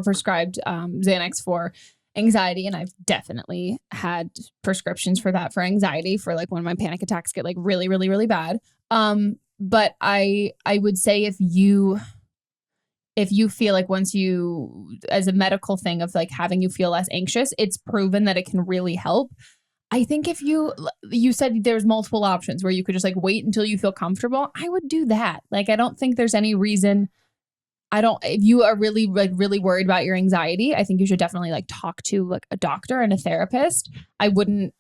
prescribed Xanax for anxiety, and I've definitely had prescriptions for that for anxiety for like when my panic attacks get like really, really, really bad. But I would say if you feel like once you, as a medical thing of like having you feel less anxious, it's proven that it can really help. I think if you said there's multiple options where you could just like wait until you feel comfortable, I would do that. Like, I don't think there's any reason. If you are really worried about your anxiety, I think you should definitely like talk to like a doctor and a therapist. I wouldn't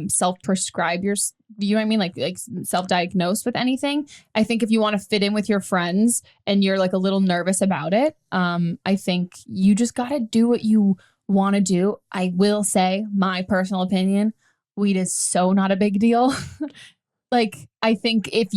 self-prescribe you know what I mean? Like self-diagnose with anything. I think if you want to fit in with your friends and you're like a little nervous about it, I think you just got to do what you want to do. I will say my personal opinion, weed is so not a big deal. Like, I think if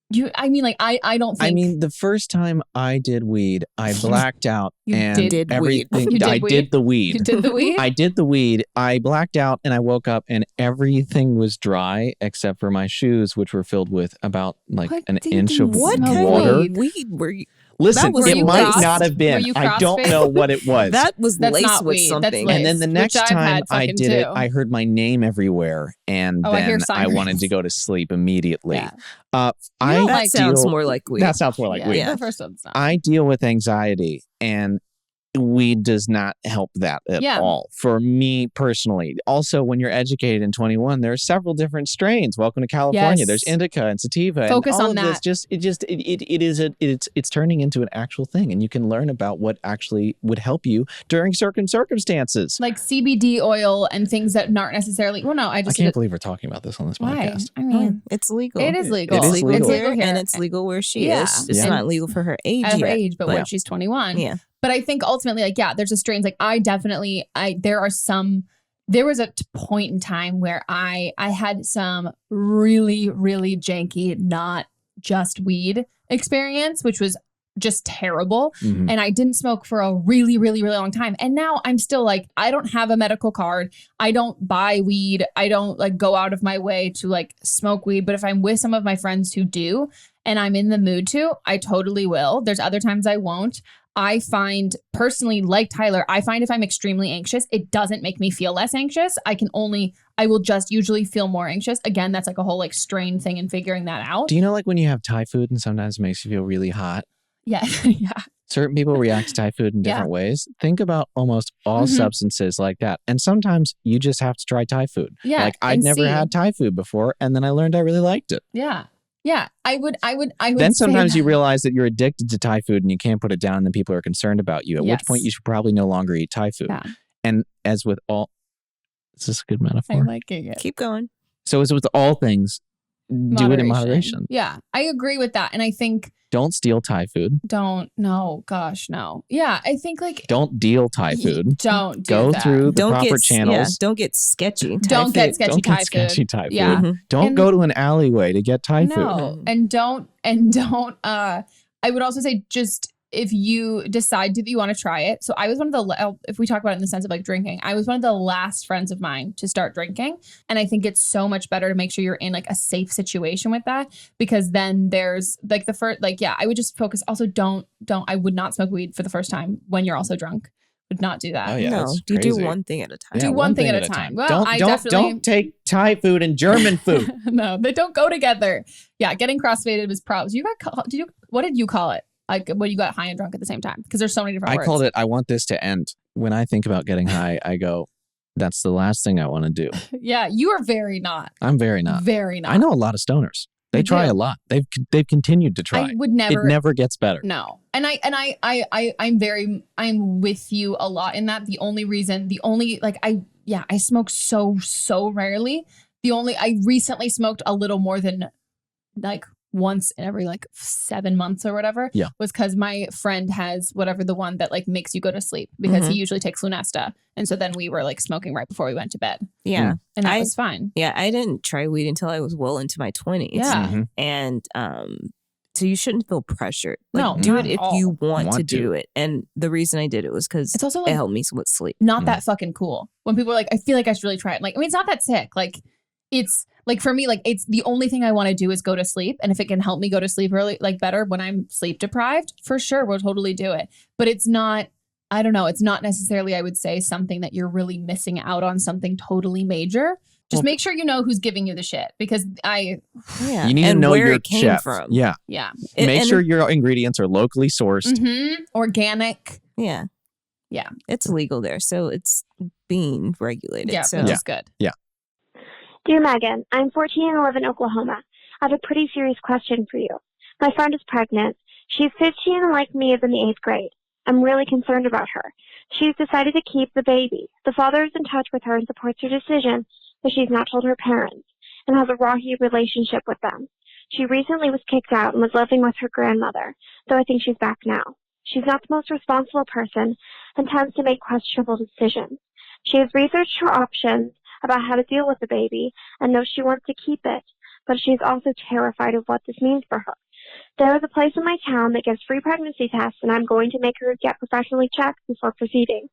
I don't think. I mean, the first time I did weed, I blacked out and did everything. weed. I did the weed. You did the weed? I did the weed. I blacked out and I woke up and everything was dry except for my shoes, which were filled with about like an inch of what water. kind of weed were you? Listen, it might crossed? not have been. I don't know what it was. That's not laced with weed. something. That's and then the next I've time had I fucking did it, too. I heard my name everywhere, and then I wanted to go to sleep immediately. Yeah. That sounds more like weed. That sounds more like weed. The first one's not. I deal with anxiety, and weed does not help that at all for me personally. Also, when you're educated in 21, there are several different strains. Welcome to California. Yes. There's indica and sativa. Focus and all on of that. It's turning into an actual thing, and you can learn about what actually would help you during certain circumstances. Like CBD oil and things that aren't necessarily. Well, no, I can't believe we're talking about this on this why? podcast. I mean, it's legal. it is legal. It is legal. It's legal here. And it's legal where she Yeah. is. It's And not legal for her age at her yet. age, but when she's 21. Yeah. But I think ultimately, like, there's a strains. Like, there was a point in time where I had some really, really janky, not just weed experience, which was just terrible. Mhm. And I didn't smoke for a really, really, really long time. And now I'm still like, I don't have a medical card. I don't buy weed. I don't like go out of my way to like smoke weed. But if I'm with some of my friends who do, and I'm in the mood to, I totally will. There's other times I won't. I find personally, like Tyler, I find if I'm extremely anxious, it doesn't make me feel less anxious. I will just usually feel more anxious. Again, that's like a whole like strain thing and figuring that out. Do you know like when you have Thai food and sometimes it makes you feel really hot? Yeah. Yeah. Certain people react to Thai food in different ways. Think about almost all substances like that. And sometimes you just have to try Thai food. Yeah. Like I'd never had Thai food before and then I learned I really liked it. Yeah. Yeah, I would. Then sometimes you realize that you're addicted to Thai food and you can't put it down and then people are concerned about you, at which point you should probably no longer eat Thai food. Yeah. And as with all, is this a good metaphor? I'm liking it. Keep going. So as with all things, do it in moderation. Yeah, I agree with that. And I think don't steal Thai food. No. Yeah, I think like don't deal Thai food. Don't go through the proper channels. Yeah, don't get sketchy. Don't get sketchy Thai food. Yeah. Mm-hmm. Don't go to an alleyway to get Thai food. No, and don't. I would also say just if you decide that you want to try it. So I was one of the, if we talk about it in the sense of like drinking, I was one of the last friends of mine to start drinking. And I think it's so much better to make sure you're in like a safe situation with that, because then there's like the first, like, yeah, I would just focus. Also I would not smoke weed for the first time when you're also drunk. Would not do that. Oh, yeah, no, you do one thing at a time. Do one thing at a time. Well, don't take Thai food and German food. No, they don't go together. Yeah, getting crossfaded was problems. What did you call it? Like when you got high and drunk at the same time? Because there's so many different words. I called it, I want this to end. When I think about getting high, I go, that's the last thing I want to do. Yeah, you are very not. I'm very not. Very not. I know a lot of stoners. They try a lot. They've continued to try. I would never. It never gets better. No. And I'm with you a lot in that. I smoke so rarely. I recently smoked a little more than like once in every like 7 months or whatever. Yeah. Was because my friend has whatever, the one that like makes you go to sleep, because he usually takes Lunesta. And so then we were like smoking right before we went to bed. Yeah. And that was fine. Yeah. I didn't try weed until I was well into my 20s. Yeah. Mm-hmm. And so you shouldn't feel pressured. Like, No, do not it at if all. you want to do it. And the reason I did it was because It's also it like helped me with sleep. not that fucking cool. When people are like, I feel like I should really try it. Like, I mean, it's not that sick. Like, it's like, for me, like, it's the only thing I want to do is go to sleep. And if it can help me go to sleep early, like better when I'm sleep deprived, for sure, we'll totally do it. But it's not, I don't know. It's not necessarily, I would say, something that you're really missing out on something totally major. Just make sure you know who's giving you the shit, because Yeah. You need to know where your it came chef. from. Yeah. Yeah. Make sure your ingredients are locally sourced. Mm-hmm. Organic. Yeah. Yeah. It's legal there. So it's being regulated. Yeah. So Which is good. Yeah. Dear Meghan, I'm 14 and live in Oklahoma. I have a pretty serious question for you. My friend is pregnant. She's 15 and like me is in the 8th grade. I'm really concerned about her. She's decided to keep the baby. The father is in touch with her and supports her decision, but she's not told her parents and has a rocky relationship with them. She recently was kicked out and was living with her grandmother, though I think she's back now. She's not the most responsible person and tends to make questionable decisions. She has researched her options about how to deal with the baby and knows she wants to keep it, but she's also terrified of what this means for her. There is a place in my town that gives free pregnancy tests, and I'm going to make her get professionally checked before proceeding.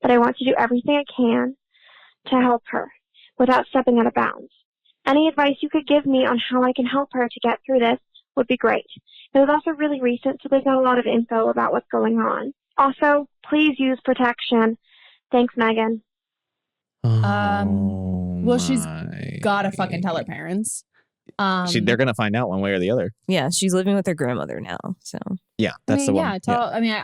But I want to do everything I can to help her without stepping out of bounds. Any advice you could give me on how I can help her to get through this would be great. It was also really recent, so there's not a lot of info about what's going on. Also, please use protection. Thanks, Meghan. Well, she's gotta fucking tell her parents. They're gonna find out one way or the other. Yeah, she's living with her grandmother now. So yeah, that's the one. I mean,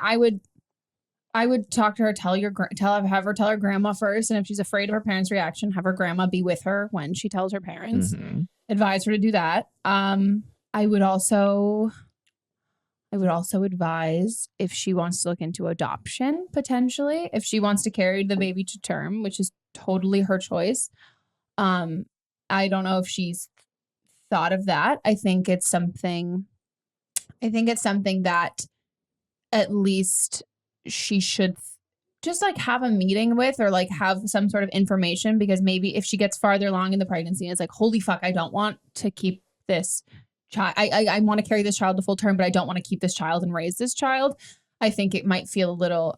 I would talk to her. Have her tell her grandma first, and if she's afraid of her parents' reaction, have her grandma be with her when she tells her parents. Mm-hmm. Advise her to do that. I would also advise if she wants to look into adoption potentially, if she wants to carry the baby to term, which is totally her choice. I don't know if she's thought of that. I think it's something that at least she should just like have a meeting with, or like have some sort of information, because maybe if she gets farther along in the pregnancy and it's like, holy fuck, I don't want to keep this child. I want to carry this child to full term, but I don't want to keep this child and raise this child. I think it might feel a little,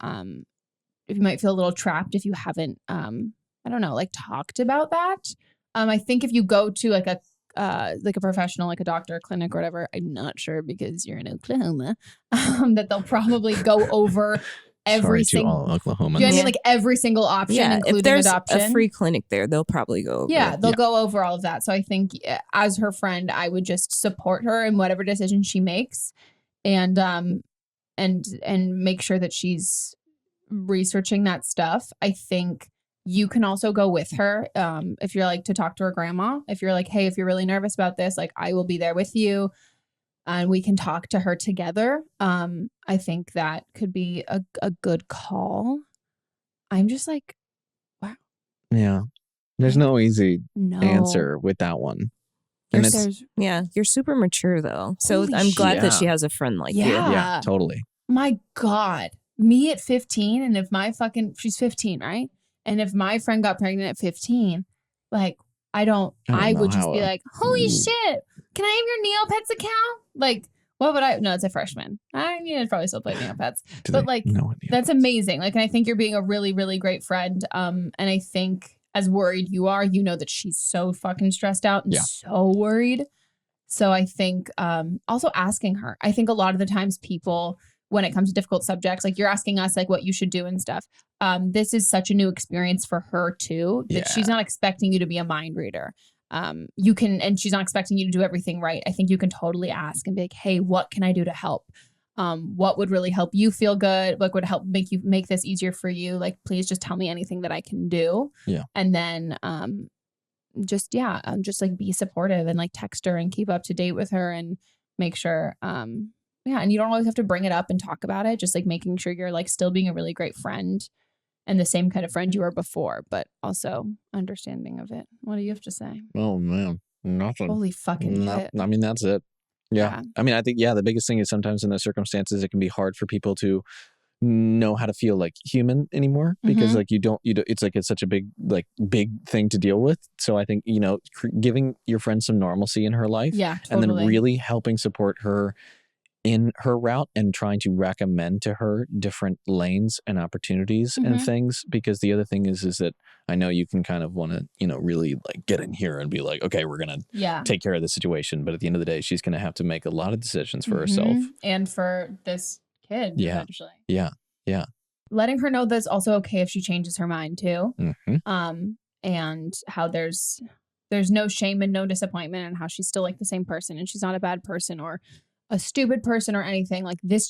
trapped if you haven't, I don't know, like talked about that. I think if you go to like a professional, like a doctor, clinic or whatever, I'm not sure because you're in Oklahoma, that they'll probably go over every single Oklahoma. Do you know what I mean? Like every single option, including if there's adoption. a free clinic there, they'll probably go over. Yeah, they'll go over all of that. So I think as her friend, I would just support her in whatever decision she makes, and make sure that she's researching that stuff. I think you can also go with her if you're like to talk to her grandma. If you're like, hey, if you're really nervous about this, like I will be there with you and we can talk to her together. I think that could be a good call. I'm just like, wow. Yeah. There's no easy answer with that one. And you're super mature though. So I'm glad that she has a friend like you. Yeah, totally. My God. Me at 15, and if she's 15, right? And if my friend got pregnant at 15, like, I would just be like, holy shit, can I have your Neopets account? Like, what would no, it's a freshman. I mean, I'd probably still play Neopets. But like, that's amazing. Like, and I think you're being a really, really great friend. And I think as worried you are, you know that she's so fucking stressed out and so worried. So I think also asking her, I think a lot of the times people, when it comes to difficult subjects, like you're asking us like what you should do and stuff. This is such a new experience for her too, that she's not expecting you to be a mind reader. And she's not expecting you to do everything right. I think you can totally ask and be like, hey, what can I do to help? What would really help you feel good? What would help make this easier for you? Like, please just tell me anything that I can do. Yeah. And then, just like be supportive and like text her and keep up to date with her and make sure, and you don't always have to bring it up and talk about it. Just like making sure you're like still being a really great friend and the same kind of friend you were before, but also understanding of it. What do you have to say? Oh man, nothing. Holy fucking shit. I mean, that's it. Yeah. I mean, I think, the biggest thing is sometimes in those circumstances, it can be hard for people to know how to feel like human anymore, because like you don't, it's like, it's such a big thing to deal with. So I think, giving your friend some normalcy in her life, and then really helping support her in her route and trying to recommend to her different lanes and opportunities and things. Because the other thing is that I know you can kind of want to, really like get in here and be like, okay, we're going to take care of the situation. But at the end of the day, she's going to have to make a lot of decisions for herself. And for this kid, eventually. Yeah. Yeah. Letting her know that it's also okay if she changes her mind too. And how there's no shame and no disappointment, and how she's still like the same person and she's not a bad person or a stupid person or anything. Like it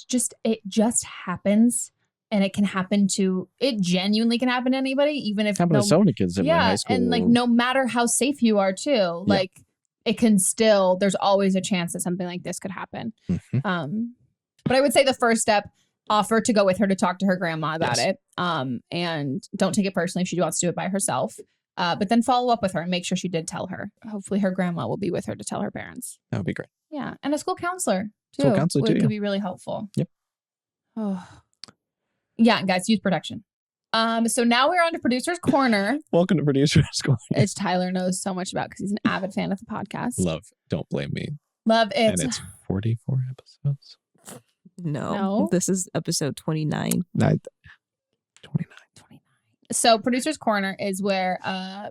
just happens, And it genuinely can happen to anybody, even if happened to so many kids in my high school. And like no matter how safe you are too, like it can still, there's always a chance that something like this could happen. Mm-hmm. But I would say the first step, offer to go with her to talk to her grandma about it. And don't take it personally if she wants to do it by herself. But then follow up with her and make sure she did tell her. Hopefully her grandma will be with her to tell her parents. That would be great. Yeah. And a school counselor too. Could be really helpful. Yep. Oh. Yeah, guys, use protection. So now we're on to Producer's Corner. Welcome to Producer's Corner. Which Tyler knows so much about because he's an avid fan of the podcast. Love, don't blame me. Love it. And it's 44 episodes. No. This is episode 29. 29. So Producer's Corner is where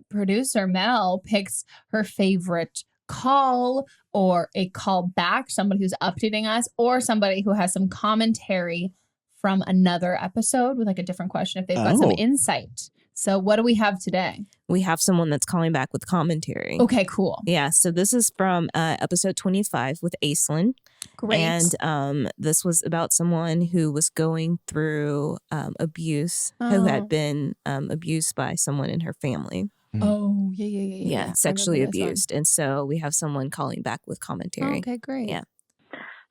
producer Mel picks her favorite call or a call back, somebody who's updating us or somebody who has some commentary from another episode with like a different question if they've got some insight. So what do we have today? We have someone that's calling back with commentary. Okay, cool. Yeah, so this is from episode 25 with Aislinn. Great. And this was about someone who was going through abuse, who had been abused by someone in her family. Oh, yeah. Yeah, sexually abused. And so we have someone calling back with commentary. Okay, great. Yeah.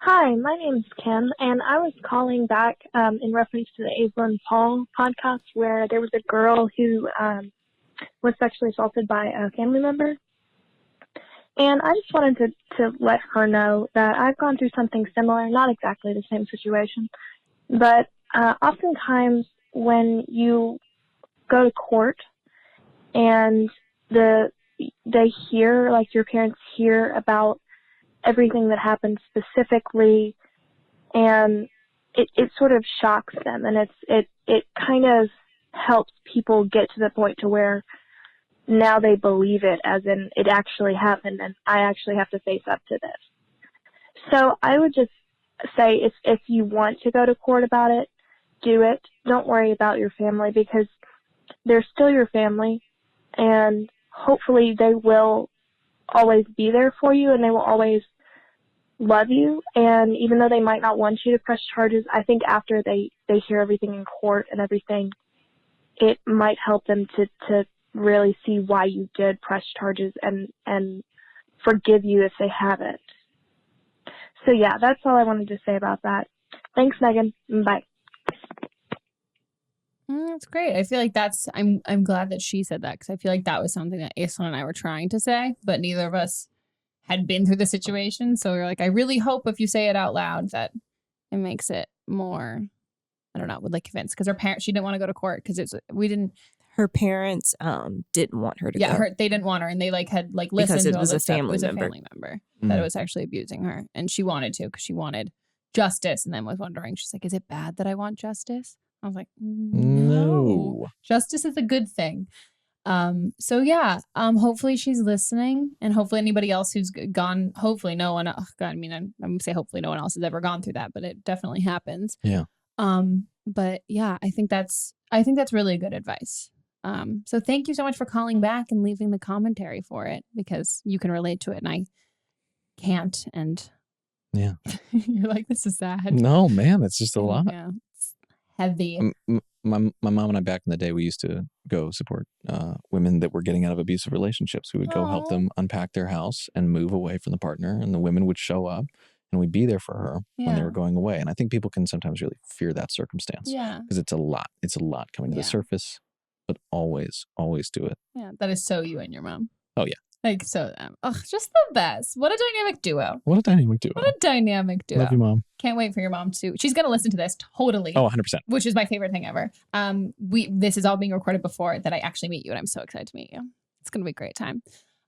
Hi, my name's Kim, and I was calling back in reference to the Aislinn Paul podcast where there was a girl who was sexually assaulted by a family member. And I just wanted to let her know that I've gone through something similar, not exactly the same situation, but oftentimes when you go to court and they hear, like your parents hear about everything that happened specifically, and it sort of shocks them, and it kind of helps people get to the point to where now they believe it, as in it actually happened and I actually have to face up to this. So I would just say if you want to go to court about it, do it. Don't worry about your family because they're still your family, and hopefully they will always be there for you and they will always love you. And even though they might not want you to press charges, I think after they hear everything in court and everything, it might help them to really see why you did press charges and forgive you if they haven't. So yeah, that's all I wanted to say about that. Thanks, Megan. Bye. That's great. I feel like I'm glad that she said that because I feel like that was something that Aislinn and I were trying to say, but neither of us had been through the situation. So we were like, I really hope if you say it out loud that it makes it more, I don't know, would like convince because her parents, she didn't want to go to court because her parents didn't want her to go. Yeah, they didn't want her, and they had listened to all this stuff. It was a family member that was actually abusing her, and she wanted to because she wanted justice, and then was wondering, she's like, is it bad that I want justice? I was like, no. Justice is a good thing. So yeah, hopefully she's listening, and hopefully anybody else who's gone, hopefully no one, oh God, I mean, I'm going to say hopefully no one else has ever gone through that, but it definitely happens. Yeah. But yeah, I think that's really good advice. So thank you so much for calling back and leaving the commentary for it because you can relate to it and I can't. And yeah, you're like, this is sad. No, man, it's just a lot. Yeah, it's heavy. My mom and I back in the day, we used to go support women that were getting out of abusive relationships. We would go help them unpack their house and move away from the partner, and the women would show up and we'd be there for her when they were going away. And I think people can sometimes really fear that circumstance because it's a lot. It's a lot coming to the surface, but always do it. Yeah, that is so you and your mom. Oh, yeah. Like, so them. Oh, just the best. What a dynamic duo. What a dynamic duo. Love you, Mom. Can't wait for your mom to. She's going to listen to this totally. Oh, 100%. Which is my favorite thing ever. This is all being recorded before that I actually meet you, and I'm so excited to meet you. It's going to be a great time.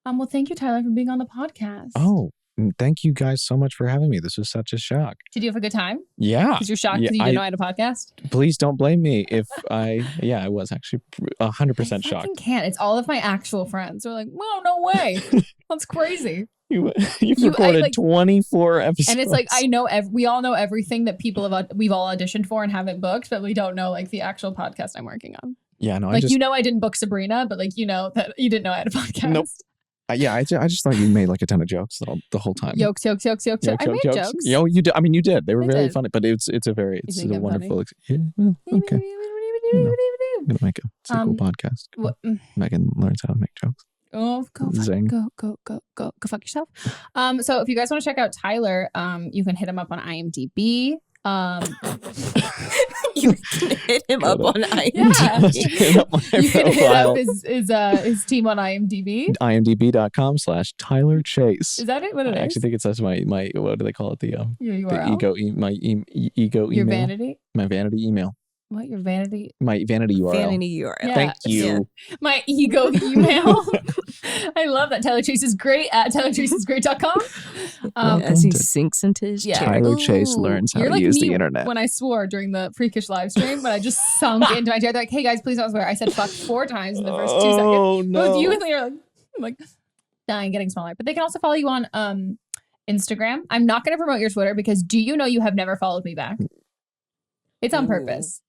Well, thank you, Tyler, for being on the podcast. Oh, thank you guys so much for having me. This was such a shock. Did you have a good time? Yeah. Because you're shocked because you didn't know I had a podcast? Please don't blame me if I was actually 100% shocked. I can't. It's all of my actual friends. They're like, whoa, no way. That's crazy. You've recorded 24 episodes. And it's like, I know, we all know everything that we've all auditioned for and haven't booked, but we don't know like the actual podcast I'm working on. Yeah, no, I didn't book Sabrina, but like, you know that you didn't know I had a podcast. Nope. I just thought you made like a ton of jokes the whole time. Jokes. I made jokes. Yo, you did. I mean, you did. They were very did. funny, but it's a wonderful. Yeah, well, okay. I'm gonna make a sequel podcast. Meghan learns how to make jokes. Oh, go fuck yourself. So if you guys want to check out Tyler, you can hit him up on IMDb. You can hit him up on IMDb. Yeah. You can hit up his team on IMDb. IMDb.com/Tyler Chase. Is that it? What it is? I actually think it says my what do they call it? The URL? my ego email. Your vanity? My vanity email. What? Your vanity? My vanity URL. Vanity URL. Yeah. Thank you. Yeah. My ego email. I love that. Tyler Chase is great at tylerchasesgreat.com. As he sinks into his chair. Tyler Chase learns how to use the internet. When I swore during the freakish live stream, when I just sunk into my chair, they're like, hey guys, please don't swear. I said fuck 4 times in the first 2 seconds. Oh, no. Both you and Leah are like dying, getting smaller. But they can also follow you on Instagram. I'm not going to promote your Twitter because do you know you have never followed me back? It's on purpose.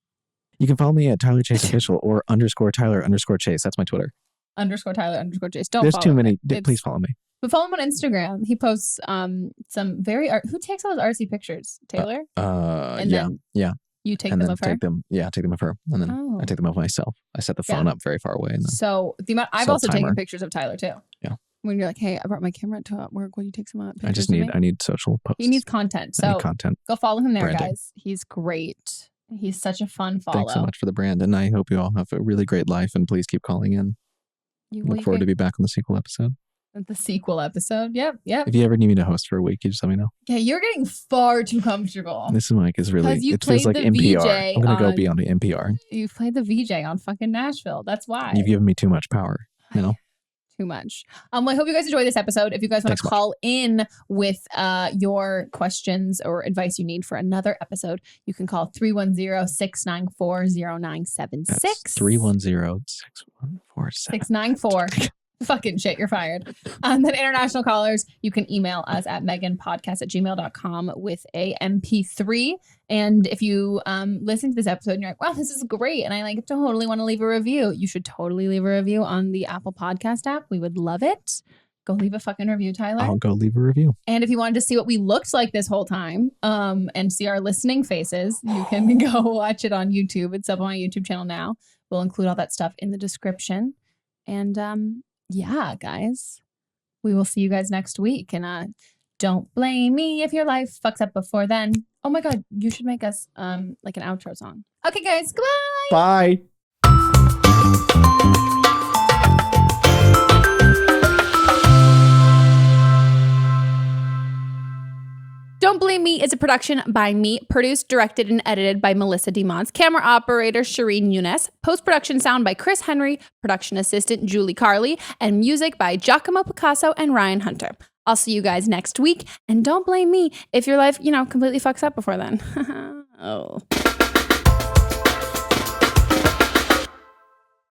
You can follow me at Tyler Chase Official or _Tyler_Chase. That's my Twitter. _Tyler_Chase. Don't There's follow too many. me. Please follow me. But follow him on Instagram. He posts some very who takes all those artsy pictures? Taylor? And then you take them of her? Take them of her. And then I take them of myself. I set the phone up very far away. And then so I've also taken pictures of Tyler too. Yeah. When you're like, hey, I brought my camera to work. Will you take some pictures? I need social posts. He needs content. So go follow him there, branding. guys. He's great. He's such a fun follow. Thanks so much for the brand. And I hope you all have a really great life. And please keep calling in. Look forward to be back on the sequel episode. The sequel episode. Yep. If you ever need me to host for a week, you just let me know. Yeah, you're getting far too comfortable. This mic is really, it feels like NPR. VJ I'm going to go be on the NPR. You've played the VJ on fucking Nashville. That's why. You've given me too much power, Too much. Well, I hope you guys enjoy this episode. If you guys want to call in with your questions or advice you need for another episode, you can call 310-694-0976. That's 310-694-7. 694. Fucking shit, you're fired. Then international callers, you can email us at meghanpodcast@gmail.com with a MP3. And if you listen to this episode and you're like, wow, this is great, and I totally want to leave a review, you should totally leave a review on the Apple Podcast app. We would love it. Go leave a fucking review, Tyler. I'll go leave a review. And if you wanted to see what we looked like this whole time and see our listening faces, you can go watch it on YouTube. It's up on my YouTube channel now. We'll include all that stuff in the description. And yeah, guys, we will see you guys next week. And don't blame me if your life fucks up before then. Oh my God, you should make us like an outro song. Okay, guys, goodbye. Bye. Don't Blame Me is a production by me, produced, directed, and edited by Melissa DeMons, camera operator Shireen Younes, post-production sound by Chris Henry, production assistant Julie Carley, and music by Giacomo Picasso and Ryan Hunter. I'll see you guys next week, and don't blame me if your life, completely fucks up before then. Oh.